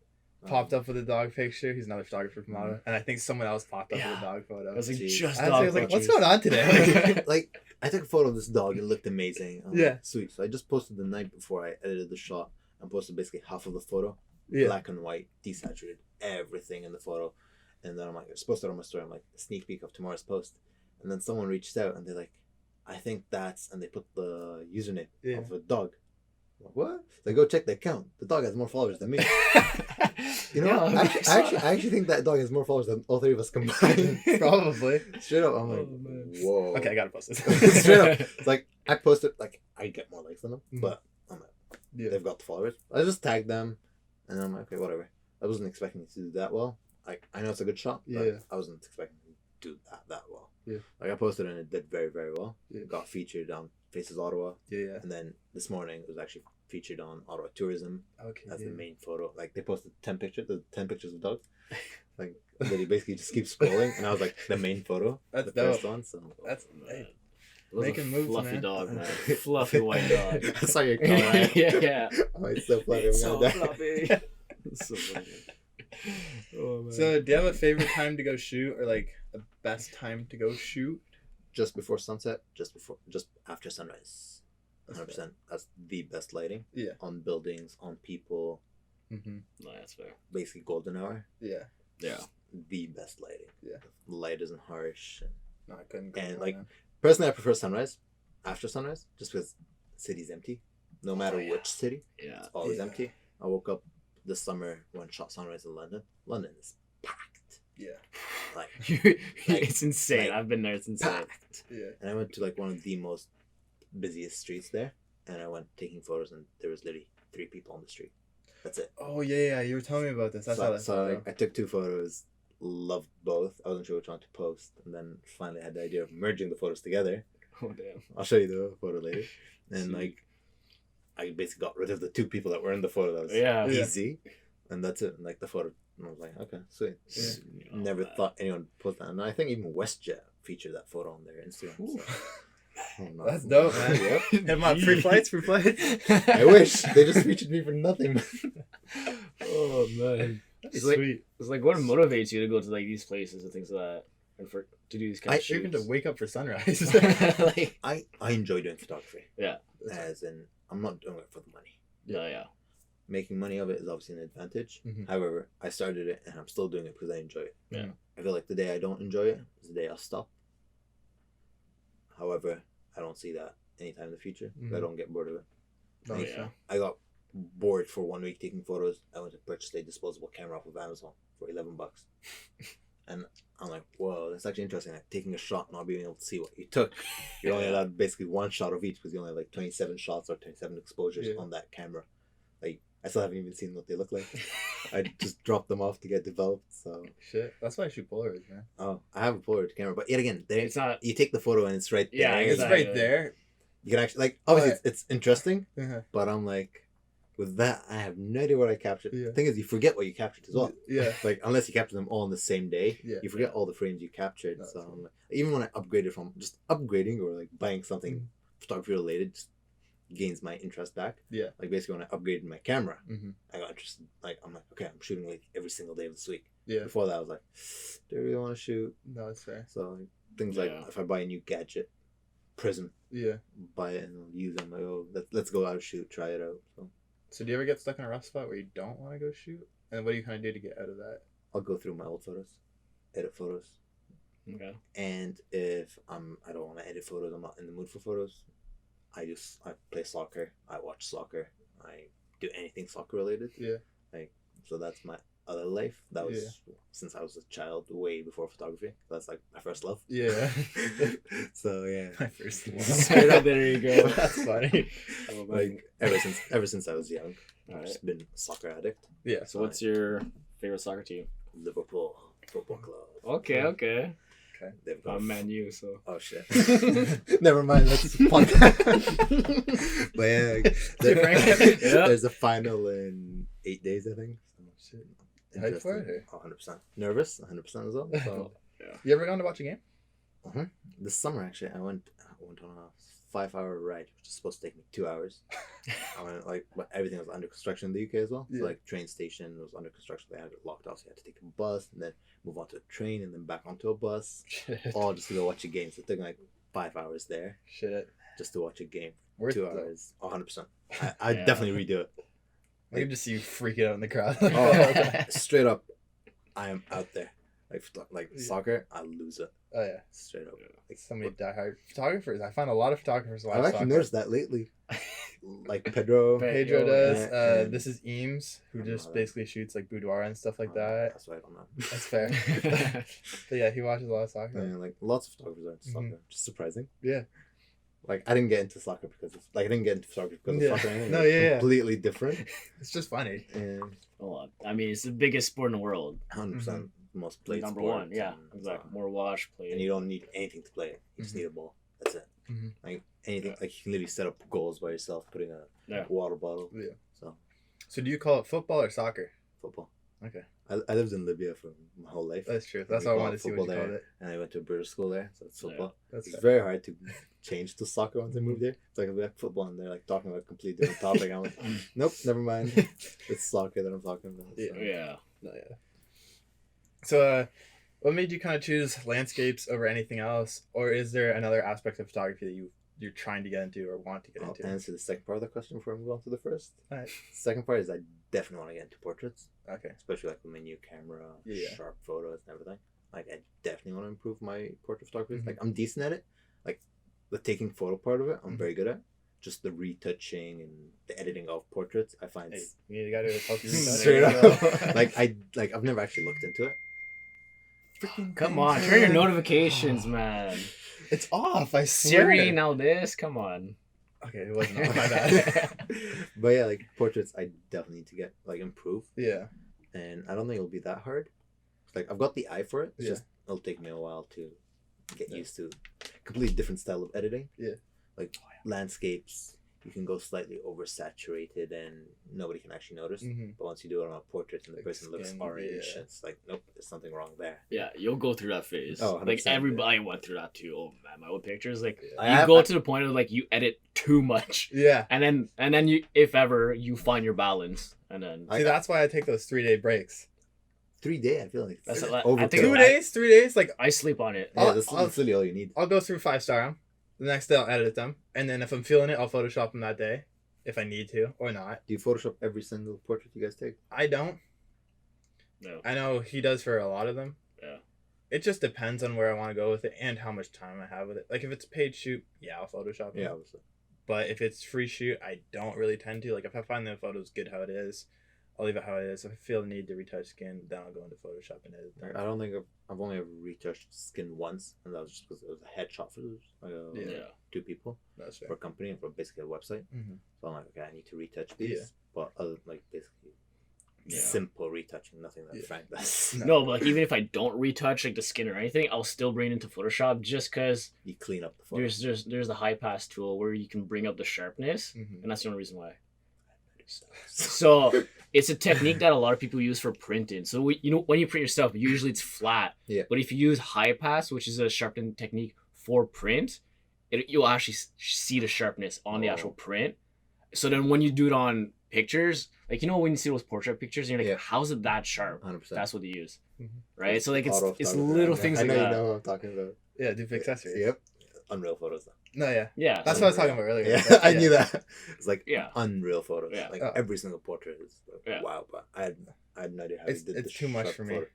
[SPEAKER 1] popped up with a dog picture. He's another photographer from Ottawa, and I think someone else popped up with a dog photo.
[SPEAKER 3] I was like,
[SPEAKER 1] I was like, what's going on today?
[SPEAKER 2] Like, I took a photo of this dog. It looked amazing.
[SPEAKER 1] Like,
[SPEAKER 2] sweet. So I just posted the night before I edited the shot and posted basically half of the photo, black and white, desaturated everything in the photo, And then I'm like, it's posted on my story. I'm like, sneak peek of tomorrow's post. And then someone reached out and they're like, I think that's, and they put the username of a dog. I'm like, what? So I go check the account. The dog has more followers than me. You know, I actually think that dog has more followers than all three of us combined.
[SPEAKER 1] Probably.
[SPEAKER 2] Straight up, I'm like, whoa.
[SPEAKER 1] Okay, I gotta post this.
[SPEAKER 2] Straight up. It's like, I posted, like, I get more likes than them, but I'm like, they've got the followers. I just tagged them, and I'm like, okay, whatever. I wasn't expecting it to do that well. Like, I know it's a good shot, but I wasn't expecting it to do that well. Yeah. Like, I posted and it did very, very well. Yeah. It got featured on Faces Ottawa. Yeah. And then this morning it was actually featured on Ottawa Tourism as the main photo. Like, they posted 10 pictures of dogs. Like, that he basically just keeps scrolling, and I was like, the main photo. That's the first one. So that's
[SPEAKER 1] making moves,
[SPEAKER 3] fluffy
[SPEAKER 1] man.
[SPEAKER 3] Dog, man. Fluffy white dog.
[SPEAKER 2] I saw your comment.
[SPEAKER 3] Yeah.
[SPEAKER 2] Oh, it's so fluffy.
[SPEAKER 3] It's so fluffy.
[SPEAKER 2] So funny.
[SPEAKER 1] Oh, man. So, do you have a favorite time to go shoot, or like a best time to go shoot?
[SPEAKER 2] Just before sunset, just after sunrise. 100%. That's the best lighting. Yeah. On buildings, on people.
[SPEAKER 3] Mm-hmm. No, that's fair.
[SPEAKER 2] Basically, golden hour.
[SPEAKER 1] Yeah.
[SPEAKER 3] Yeah.
[SPEAKER 2] The best lighting.
[SPEAKER 1] Yeah.
[SPEAKER 2] The light isn't harsh.
[SPEAKER 1] No, I couldn't.
[SPEAKER 2] And like, personally, I prefer sunrise after sunrise, just because the city's empty. No matter which city, it's always empty. I woke up this summer when shot sunrise in London. London is packed.
[SPEAKER 1] Yeah.
[SPEAKER 2] Like
[SPEAKER 3] it's insane. Like, I've been there. It's insane.
[SPEAKER 2] Packed. Yeah. And I went to like one of the most busiest streets there, and I went taking photos, and there was literally 3 people on the street. That's it.
[SPEAKER 1] Oh yeah, you were telling me about this.
[SPEAKER 2] So I took 2 photos, loved both. I wasn't sure which one to post, and then finally had the idea of merging the photos together.
[SPEAKER 3] Oh damn!
[SPEAKER 2] I'll show you the photo later. And like, I basically got rid of the 2 people that were in the photo. That was easy, and that's it. And like the photo, and I was like, okay, sweet. Yeah. Never thought anyone would post that, and I think even WestJet featured that photo on their Instagram. So.
[SPEAKER 1] Oh, that's dope, man. Yep. Him up, free flights.
[SPEAKER 2] I wish they just featured me for nothing.
[SPEAKER 3] Oh man, it's sweet. It's like what motivates you to go to like these places and things like that, and to do these kind of shoots?
[SPEAKER 1] Even to wake up for sunrise.
[SPEAKER 2] Like I enjoy doing photography.
[SPEAKER 3] Yeah,
[SPEAKER 2] as in I'm not doing it for the money.
[SPEAKER 3] Yeah.
[SPEAKER 2] Making money of it is obviously an advantage. Mm-hmm. However, I started it and I'm still doing it because I enjoy it.
[SPEAKER 3] Yeah,
[SPEAKER 2] I feel like the day I don't enjoy it is the day I'll stop. However, I don't see that anytime in the future. Mm-hmm. I don't get bored of it.
[SPEAKER 1] Oh, yeah.
[SPEAKER 2] I got bored for 1 week taking photos. I went to purchase a disposable camera off of Amazon for $11. And I'm like, whoa, that's actually interesting. Like taking a shot, not being able to see what you took. You're only allowed basically 1 shot of each because you only have like 27 shots or 27 exposures on that camera. Like, I still haven't even seen what they look like. I just dropped them off to get developed. So
[SPEAKER 1] shit, that's why I shoot Polaroids, man.
[SPEAKER 2] Oh, I have a Polaroid camera, but yet again,
[SPEAKER 3] it's not.
[SPEAKER 2] You take the photo and it's right there.
[SPEAKER 1] Yeah, it's right there.
[SPEAKER 2] You can actually like obviously it's interesting, but I'm like, with that I have no idea what I captured. Yeah. The thing is, you forget what you captured as well.
[SPEAKER 1] Yeah.
[SPEAKER 2] Like unless you capture them all on the same day, you forget all the frames you captured. That's so I'm like, even when I upgraded from just upgrading or like buying something photography related. Just gains my interest back. Yeah. Like basically when I upgraded my camera, I got interested. Like I'm like, okay, I'm shooting like every single day of this week. Yeah. Before that I was like, do I really want to shoot?
[SPEAKER 1] No, it's fair.
[SPEAKER 2] So like, things like if I buy a new gadget, prism. Yeah. Buy it and I'll use it. I'm like, oh, let's go out and shoot, try it out. So
[SPEAKER 1] do you ever get stuck in a rough spot where you don't want to go shoot? And what do you kind of do to get out of that?
[SPEAKER 2] I'll go through my old photos, edit photos.
[SPEAKER 3] Okay.
[SPEAKER 2] And if I don't want to edit photos, I'm not in the mood for photos. I play soccer. I watch soccer. I do anything soccer related. Yeah. Like so that's my other life. That was since I was a child, way before photography. That's like my first love. Yeah. So yeah.
[SPEAKER 1] My first love.
[SPEAKER 3] Straight up, there you go.
[SPEAKER 1] That's funny.
[SPEAKER 2] Like ever since I was young, I've just been a soccer addict.
[SPEAKER 3] Yeah. So what's your favorite soccer team?
[SPEAKER 2] Liverpool Football Club.
[SPEAKER 3] Okay.
[SPEAKER 2] They've got
[SPEAKER 3] Man U, so
[SPEAKER 2] oh shit. Never mind, that's podcast. But yeah, there's a final in 8 days, I think. Oh shit.
[SPEAKER 1] Hyped for it?
[SPEAKER 2] 100%. Nervous, 100% as well. So
[SPEAKER 1] You ever gone to watch a game?
[SPEAKER 2] This summer actually, I went on a 5-hour ride, which is supposed to take me 2 hours. I went but everything was under construction in the UK as well. So like train station was under construction. They had it locked off, so you had to take a bus and then move on to a train and then back onto a bus. Shit. All just to go watch a game. So it took like 5 hours there.
[SPEAKER 1] Shit.
[SPEAKER 2] Just to watch a game.
[SPEAKER 1] Worth
[SPEAKER 2] 2 hours. 100%. I'd definitely redo it.
[SPEAKER 1] I can just see you freaking out in the crowd.
[SPEAKER 2] Straight up, I am out there. Like soccer, I lose it.
[SPEAKER 1] Oh yeah,
[SPEAKER 2] straight up.
[SPEAKER 1] Like so many diehard photographers. I find a lot of photographers.
[SPEAKER 2] I've actually noticed that lately. Like Pedro
[SPEAKER 1] does. This is Eames, who just basically shoots like boudoir and stuff like that.
[SPEAKER 2] That's why I don't know.
[SPEAKER 1] That's fair. But yeah, he watches a lot of soccer.
[SPEAKER 2] And like lots of photographers are into soccer. Just surprising.
[SPEAKER 1] Yeah.
[SPEAKER 2] Like I didn't get into soccer because of, I didn't get into soccer because of soccer. Anyway.
[SPEAKER 1] No, yeah,
[SPEAKER 2] completely different.
[SPEAKER 1] It's just funny.
[SPEAKER 2] And
[SPEAKER 3] I mean, it's the biggest sport in the world.
[SPEAKER 2] 100% most played
[SPEAKER 3] number
[SPEAKER 2] sport.
[SPEAKER 3] one. Yeah, exactly. More watched, played.
[SPEAKER 2] And you don't need anything to play it. You just need a ball. That's it. Like anything, like you can literally set up goals by yourself, putting a water bottle. Yeah.
[SPEAKER 1] So do you call it football or soccer?
[SPEAKER 2] Football.
[SPEAKER 1] Okay.
[SPEAKER 2] I lived in Libya for my whole life.
[SPEAKER 1] That's true. That's why I wanted to see what you called it.
[SPEAKER 2] And I went to a British school there, so it's football.
[SPEAKER 1] Yeah,
[SPEAKER 2] it's very hard to change to soccer once I moved there. It's like we have football and they're like talking about a completely different topic. I'm like, nope, never mind. It's soccer that I'm talking about. So.
[SPEAKER 3] Yeah.
[SPEAKER 1] No, yeah. So, what made you kind of choose landscapes over anything else, or is there another aspect of photography that you're trying to get into or want to get into?
[SPEAKER 2] I'll answer the second part of the question before I move on to the first.
[SPEAKER 1] All right.
[SPEAKER 2] Second part is I definitely want to get into portraits.
[SPEAKER 1] Okay.
[SPEAKER 2] Especially like with my new camera, sharp photos and everything. Like I definitely want to improve my portrait photography. Like I'm decent at it. Like the taking photo part of it, I'm very good at. Just the retouching and the editing of portraits, I find
[SPEAKER 1] you gotta help you
[SPEAKER 2] straight up. I've never actually looked into it.
[SPEAKER 3] Come on, turn your notifications, man.
[SPEAKER 1] It's off. I swear.
[SPEAKER 3] Siri, now this. Come on.
[SPEAKER 1] Okay, it wasn't off. My bad.
[SPEAKER 2] But yeah, like portraits, I definitely need to get improve.
[SPEAKER 1] Yeah.
[SPEAKER 2] And I don't think it'll be that hard. Like I've got the eye for it. It's just it'll take me a while to get used to completely different style of editing. Yeah. Like landscapes, you can go slightly oversaturated and nobody can actually notice. But once you do it on a portrait and the person looks orange, it's like, nope, there's something wrong there.
[SPEAKER 3] Yeah, you'll go through that phase.
[SPEAKER 2] Oh,
[SPEAKER 3] like everybody went through that too. Oh man, my old pictures, like you go to the point of like you edit too much. Yeah. And then you, if ever, you find your balance, and then
[SPEAKER 1] see that's why I take those 3-day breaks.
[SPEAKER 2] 3 day, I feel like
[SPEAKER 3] that's
[SPEAKER 2] over
[SPEAKER 1] 2 days, 3 days. Like
[SPEAKER 3] I sleep on it.
[SPEAKER 2] Yeah, that's literally all you need.
[SPEAKER 1] I'll go through 5-star them. The next day I'll edit them, and then if I'm feeling it, I'll Photoshop them that day, if I need to or not.
[SPEAKER 2] Do you Photoshop every single portrait you guys take?
[SPEAKER 1] I don't.
[SPEAKER 3] No.
[SPEAKER 1] I know he does for a lot of them.
[SPEAKER 3] Yeah.
[SPEAKER 1] It just depends on where I want to go with it and how much time I have with it. Like if it's a paid shoot, yeah, I'll Photoshop them.
[SPEAKER 2] Yeah, obviously.
[SPEAKER 1] But if it's free shoot, I don't really tend to. Like if I find the photos good how it is, I'll leave it how it is. If I feel the need to retouch skin, then I'll go into Photoshop and edit them.
[SPEAKER 2] I don't think I've only ever retouched skin once, and that was just because it was a headshot for two people.
[SPEAKER 1] That's fair.
[SPEAKER 2] For a company and for basically a website. So I'm like, okay, I need to retouch these. Yeah. But other basically simple retouching, nothing that Frank does.
[SPEAKER 3] No, but like even if I don't retouch like the skin or anything, I'll still bring it into Photoshop just because
[SPEAKER 2] you clean up the photo.
[SPEAKER 3] There's the high pass tool where you can bring up the sharpness, and that's the only reason why. So it's a technique that a lot of people use for printing. So when you print your stuff, usually it's flat.
[SPEAKER 2] Yeah.
[SPEAKER 3] But if you use high pass, which is a sharpening technique for print, you'll actually see the sharpness on the actual print. So then when you do it on pictures, like when you see those portrait pictures, you're like, how's it that sharp?
[SPEAKER 2] 100%.
[SPEAKER 3] That's what they use, right? So like it's little things like that.
[SPEAKER 2] I know you know what I'm talking about.
[SPEAKER 1] Yeah, do accessories.
[SPEAKER 2] Yep. Unreal photos though.
[SPEAKER 1] No, yeah.
[SPEAKER 3] Yeah.
[SPEAKER 1] That's what I was talking about earlier.
[SPEAKER 2] Yeah, I knew that. It's like unreal photos.
[SPEAKER 3] Yeah.
[SPEAKER 2] Like every single portrait is wow, but I had no idea how you did
[SPEAKER 1] it's too much for me.
[SPEAKER 2] Photo.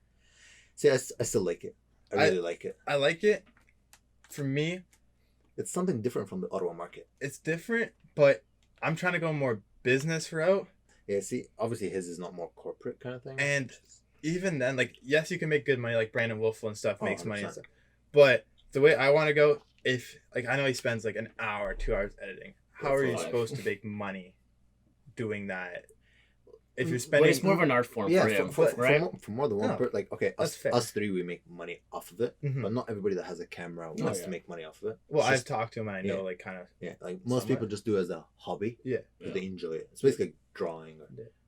[SPEAKER 2] See, I still like it. I really like it.
[SPEAKER 1] I like it. For me,
[SPEAKER 2] it's something different from the Ottawa market.
[SPEAKER 1] It's different, but I'm trying to go more business route.
[SPEAKER 2] Yeah, see, obviously his is not more corporate kind of thing.
[SPEAKER 1] And even then, like, yes, you can make good money, like Brandon Wolfel and stuff makes money and stuff. But the way I want to go, if, like, I know he spends like an hour, 2 hours editing. How are you supposed to make money doing that? If you're spending,
[SPEAKER 3] but it's more of an art form for him, right?
[SPEAKER 2] For more than one person, like, okay, us three, we make money off of it, but not everybody that has a camera wants to make money off of it.
[SPEAKER 1] Well, I've talked to him and I know, like, kind of.
[SPEAKER 2] Yeah, like most people just do it as a hobby. Yeah. Because they enjoy it. It's basically drawing.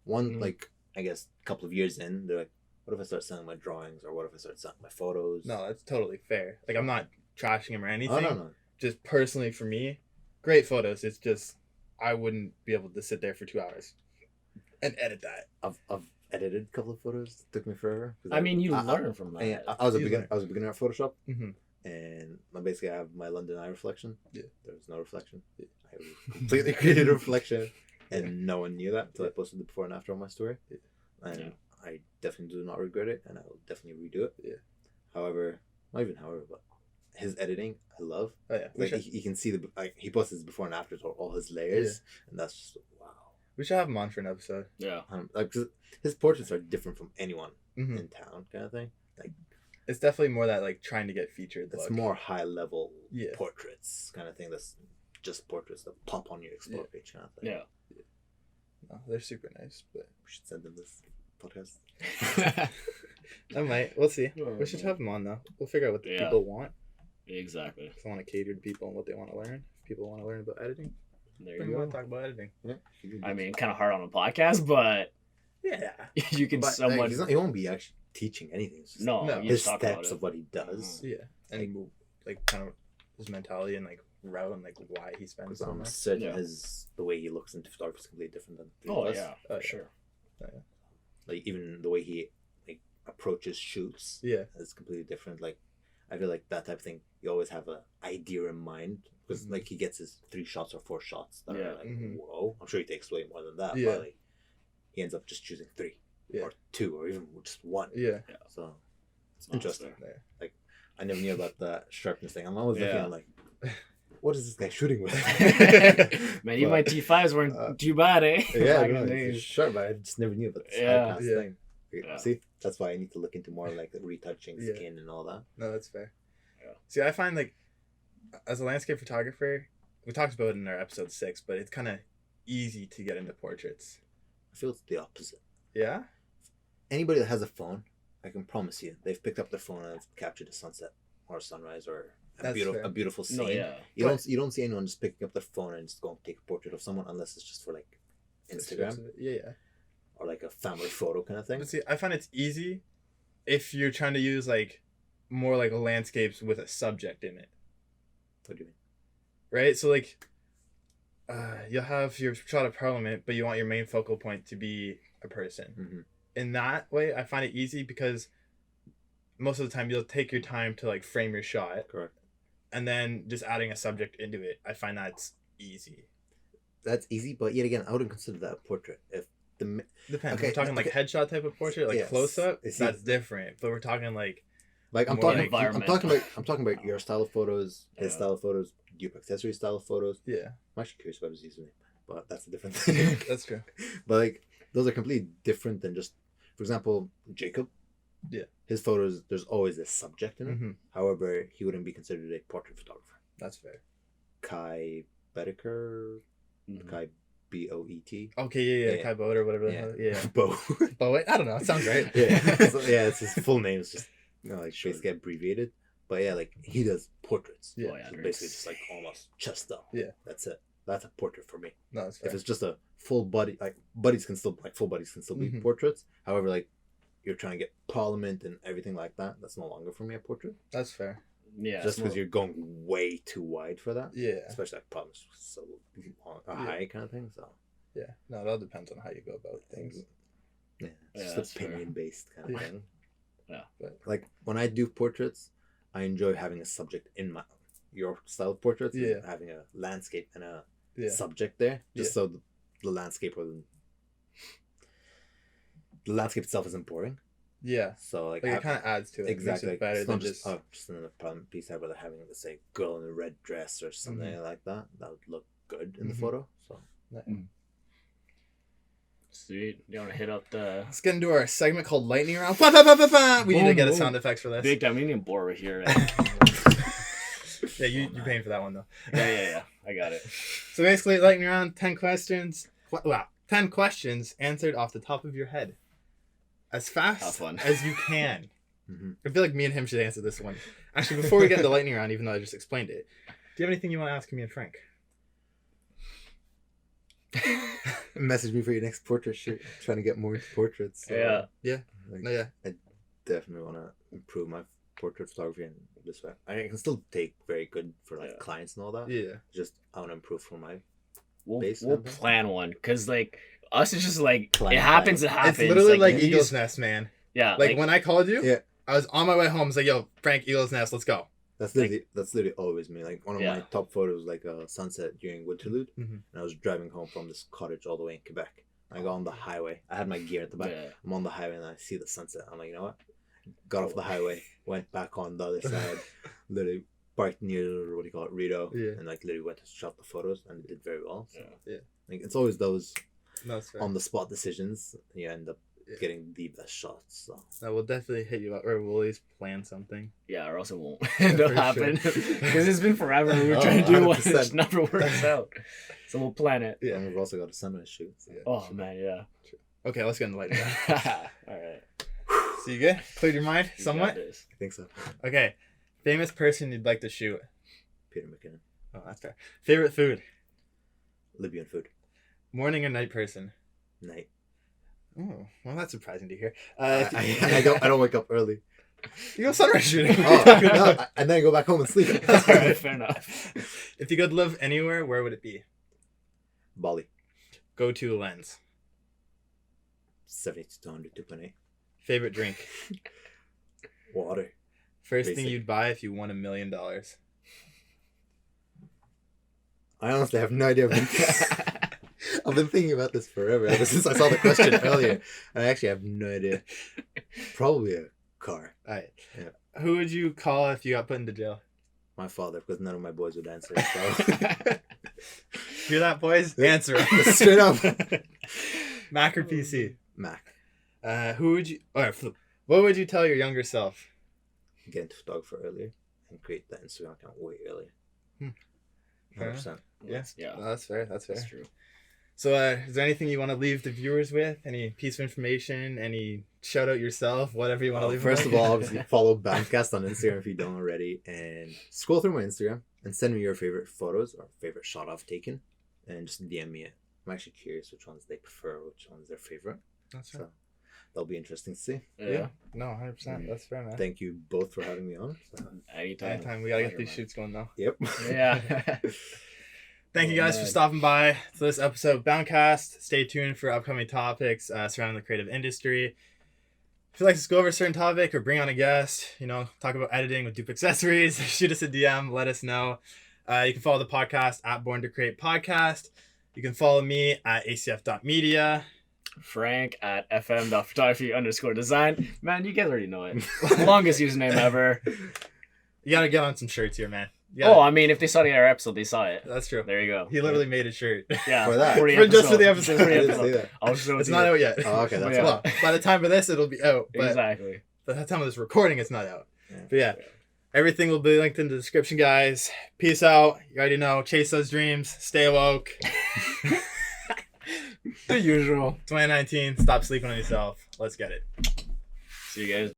[SPEAKER 2] One, like, I guess, a couple of years in, they're like, what if I start selling my drawings, or what if I start selling my photos?
[SPEAKER 1] No, that's totally fair. Like, I'm not trashing him or anything.
[SPEAKER 2] Oh, no.
[SPEAKER 1] Just personally for me, great photos. It's just, I wouldn't be able to sit there for 2 hours and edit that.
[SPEAKER 2] I've edited a couple of photos. It took me forever.
[SPEAKER 3] I mean, you learn from that.
[SPEAKER 2] Yeah, I was a beginner at Photoshop, and basically I have my London eye reflection. Yeah, there was no reflection. Yeah. I completely created a reflection, and no one knew that until I posted the before and after on my story. Yeah. And I definitely do not regret it, and I will definitely redo it. Yeah. However, not even however, but his editing, I love.
[SPEAKER 1] Oh yeah,
[SPEAKER 2] Like you can see he posts his before and afters or all his layers, and that's just wow.
[SPEAKER 1] We should have him on for an episode.
[SPEAKER 3] Yeah.
[SPEAKER 2] Like his portraits are different from anyone in town, kind of thing. Like
[SPEAKER 1] it's definitely more that like trying to get featured.
[SPEAKER 2] That's
[SPEAKER 1] look.
[SPEAKER 2] more high level portraits kind of thing. That's just portraits that pop on your explore page kind of thing.
[SPEAKER 3] Yeah.
[SPEAKER 1] No, they're super nice, but
[SPEAKER 2] we should send them this podcast.
[SPEAKER 1] I might. We'll see. We should have them on though. We'll figure out what the people want.
[SPEAKER 3] Exactly.
[SPEAKER 1] If I want to cater to people and what they want to learn. If people want to learn about editing.
[SPEAKER 3] There you go.
[SPEAKER 1] Want to talk about editing.
[SPEAKER 2] Yeah.
[SPEAKER 3] I mean, kind of hard on a podcast, but you can somewhat.
[SPEAKER 2] He won't be actually teaching anything. It's just his steps of what he does.
[SPEAKER 1] Yeah, and like kind of his mentality and like route and like why he spends so much.
[SPEAKER 2] Certain the way he looks into photography is completely different than
[SPEAKER 3] for sure.
[SPEAKER 2] Like even the way he like approaches shoots, is completely different. Like I feel like that type of thing, you always have an idea in mind because like he gets his 3 shots or 4 shots that are like whoa. I'm sure he takes way more than that, but like he ends up just choosing 3 or 2 or even just 1. So it's interesting. Like I never knew about the sharpness thing. I'm always looking at like, what is this guy shooting with?
[SPEAKER 3] Man, my T5s weren't too bad, eh?
[SPEAKER 2] Yeah, it's sharp, but I just never knew about this high pass thing. See, that's why I need to look into more like the retouching skin and all that.
[SPEAKER 1] No, that's fair. See, I find like as a landscape photographer, we talked about it in our episode 6, but it's kind of easy to get into portraits.
[SPEAKER 2] I feel it's the opposite.
[SPEAKER 1] Yeah?
[SPEAKER 2] Anybody that has a phone, I can promise you, they've picked up the phone and captured a sunset or a sunrise or a beautiful scene.
[SPEAKER 3] No,
[SPEAKER 2] You don't see anyone just picking up their phone and just going to take a portrait of someone unless it's just for like Instagram. Or like a family photo kind of thing.
[SPEAKER 1] But see, I find it's easy if you're trying to use like more like landscapes with a subject in it.
[SPEAKER 2] What do you mean?
[SPEAKER 1] Right? So like you'll have your shot of Parliament, but you want your main focal point to be a person. In that way, I find it easy because most of the time you'll take your time to like frame your shot.
[SPEAKER 2] Correct.
[SPEAKER 1] And then just adding a subject into it, I find that's easy.
[SPEAKER 2] That's easy, but yet again, I wouldn't consider that a portrait.
[SPEAKER 1] Depends. We're talking like headshot type of portrait, like close up. That's different. But we're talking like
[SPEAKER 2] I'm talking about your style of photos, his style of photos, Dupe accessory style of photos.
[SPEAKER 1] Yeah.
[SPEAKER 2] I'm actually curious about his username, but that's a different thing.
[SPEAKER 1] That's true.
[SPEAKER 2] But like those are completely different than just, for example, Jacob.
[SPEAKER 1] Yeah.
[SPEAKER 2] His photos, there's always a subject in it. However, he wouldn't be considered a portrait photographer.
[SPEAKER 1] That's fair.
[SPEAKER 2] Kai Bedeker, Kai B-O-E-T.
[SPEAKER 1] Okay, yeah. Kai Boat or whatever.
[SPEAKER 2] Bo.
[SPEAKER 1] Wait, I don't know. It sounds right.
[SPEAKER 2] It's his full name. It's just basically abbreviated. But yeah, like he does portraits.
[SPEAKER 1] Yeah.
[SPEAKER 2] So basically just like almost chest up.
[SPEAKER 1] Yeah.
[SPEAKER 2] That's it. That's a portrait for me.
[SPEAKER 1] No, that's fair.
[SPEAKER 2] If it's just a full body, like full bodies can still be portraits. However, like you're trying to get Parliament and everything like that, that's no longer for me a portrait.
[SPEAKER 1] That's fair.
[SPEAKER 3] Yeah.
[SPEAKER 2] Just because you're going way too wide for that.
[SPEAKER 1] Yeah.
[SPEAKER 2] Especially like Parliament's so high kind of thing. So.
[SPEAKER 1] Yeah. No, it all depends on how you go about things.
[SPEAKER 2] Yeah. It's just opinion based kind of thing.
[SPEAKER 3] Yeah.
[SPEAKER 2] But like when I do portraits, I enjoy having a subject in your style of portraits.
[SPEAKER 1] Yeah.
[SPEAKER 2] Having a landscape and a subject there, just so the landscape the landscape itself isn't boring.
[SPEAKER 1] Yeah.
[SPEAKER 2] So like
[SPEAKER 1] it kind of adds to it.
[SPEAKER 2] Exactly.
[SPEAKER 1] It better than
[SPEAKER 2] just another Parliament piece. I'd rather having, let's say, girl in a red dress or something like that. That would look good in the photo. So.
[SPEAKER 3] Sweet. You want to hit up the...
[SPEAKER 1] Let's get into our segment called Lightning Round. We need to get a sound effects for this.
[SPEAKER 3] Big time. We need a board right here.
[SPEAKER 1] Yeah, you're paying for that one, though.
[SPEAKER 3] Yeah. I got it.
[SPEAKER 1] So basically, Lightning Round, 10 questions. 10 questions answered off the top of your head. As fast as you can. I feel like me and him should answer this one. Actually, before we get into Lightning Round, even though I just explained it, do you have anything you want to ask me and Frank?
[SPEAKER 2] Message me for your next portrait shoot. I'm trying to get more into portraits. So, I definitely want to improve my portrait photography in this way. I can still take very good for like clients and all that.
[SPEAKER 1] Yeah.
[SPEAKER 2] Just I want to improve for my
[SPEAKER 3] We'll plan one, because like us, it's just like it happens.
[SPEAKER 1] It's literally like Eagle's Nest, man.
[SPEAKER 3] Yeah.
[SPEAKER 1] Like when I called you, I was on my way home. I was like, "Yo, Frank, Eagle's Nest, let's go."
[SPEAKER 2] That's literally always me. Like one of my top photos, like a sunset during Winterlude, and I was driving home from this cottage all the way in Quebec. I go on the highway. I had my gear at the back. I'm on the highway and I see the sunset. I'm like, you know what? got off the highway, went back on the other side, literally parked near, what do you call it, Rito, and like literally went to shot the photos and did very well. So, like it's always those on the spot decisions you end up getting the best shots. So
[SPEAKER 1] that will definitely hit you up, or we'll at least plan something.
[SPEAKER 3] Yeah, or else it won't end up happening because it's been forever. We were trying to do one, it never works out. So we'll plan it.
[SPEAKER 2] Yeah, and we've also got a sunrise shoot. So
[SPEAKER 3] man, yeah.
[SPEAKER 1] Okay, let's get in the light.
[SPEAKER 3] All right.
[SPEAKER 1] So you good? Cleared your mind somewhat?
[SPEAKER 2] I think so.
[SPEAKER 1] Okay. Famous person you'd like to shoot?
[SPEAKER 2] Peter McKinnon.
[SPEAKER 1] Oh, that's fair. Favorite food?
[SPEAKER 2] Libyan food.
[SPEAKER 1] Morning or night person?
[SPEAKER 2] Night.
[SPEAKER 1] Oh, well, that's surprising to hear.
[SPEAKER 2] I don't wake up early.
[SPEAKER 1] You go sunrise shooting.
[SPEAKER 2] No, and then go back home and sleep.
[SPEAKER 3] All right, fair enough.
[SPEAKER 1] If you could live anywhere, where would it be?
[SPEAKER 2] Bali.
[SPEAKER 1] Go-to lens.
[SPEAKER 2] 70-200 2.8.
[SPEAKER 1] Favorite drink?
[SPEAKER 2] Water.
[SPEAKER 1] First thing you'd buy if you won $1 million?
[SPEAKER 2] I honestly have no idea. I've been thinking about this forever, ever since I saw the question earlier. And I actually have no idea. Probably a car.
[SPEAKER 1] All right.
[SPEAKER 2] Yeah.
[SPEAKER 1] Who would you call if you got put into jail?
[SPEAKER 2] My father, because none of my boys would answer. So.
[SPEAKER 1] Hear that, boys? Answer.
[SPEAKER 2] Straight up.
[SPEAKER 1] Mac or PC?
[SPEAKER 2] Mac.
[SPEAKER 1] Who would you? What would you tell your younger self?
[SPEAKER 2] Get into photography earlier and create that Instagram account way earlier. 100%.
[SPEAKER 1] Yeah. No, that's fair. That's
[SPEAKER 3] true.
[SPEAKER 1] So, is there anything you want to leave the viewers with? Any piece of information? Any shout out yourself? Whatever you want to leave.
[SPEAKER 2] First of all, obviously follow Boundcast on Instagram if you don't already, and scroll through my Instagram and send me your favorite photos or favorite shot I've taken, and just DM me it. I'm actually curious which ones they prefer, which one's their favorite.
[SPEAKER 1] That's right.
[SPEAKER 2] So that'll be interesting to see.
[SPEAKER 1] Yeah. No, 100%. That's fair, man.
[SPEAKER 2] Thank you both for having me on. So.
[SPEAKER 1] Anytime. We gotta get these shoots going though.
[SPEAKER 2] Yep.
[SPEAKER 3] Yeah.
[SPEAKER 1] Thank you guys for stopping by to this episode of Boundcast. Stay tuned for upcoming topics surrounding the creative industry. If you'd like us to go over a certain topic or bring on a guest, talk about editing with dupe accessories, shoot us a DM, let us know. You can follow the podcast at Born to Create Podcast. You can follow me at Acef.media.
[SPEAKER 3] Frank at fm.photography_design. Man, you guys already know it. Longest username ever.
[SPEAKER 1] You gotta get on some shirts here, man.
[SPEAKER 3] I mean, if they saw the other episode, they saw it.
[SPEAKER 1] That's true.
[SPEAKER 3] There you go.
[SPEAKER 1] He literally made a shirt.
[SPEAKER 3] Yeah.
[SPEAKER 2] For that.
[SPEAKER 1] Just for the episode.
[SPEAKER 3] It's
[SPEAKER 1] not out yet.
[SPEAKER 2] Oh, okay. That's
[SPEAKER 1] well, by the time of this, it'll be out. But
[SPEAKER 3] exactly.
[SPEAKER 1] by the time of this recording, it's not out. But everything will be linked in the description, guys. Peace out. You already know. Chase those dreams. Stay woke.
[SPEAKER 3] The usual.
[SPEAKER 1] 2019. Stop sleeping on yourself. Let's get it.
[SPEAKER 3] See you guys.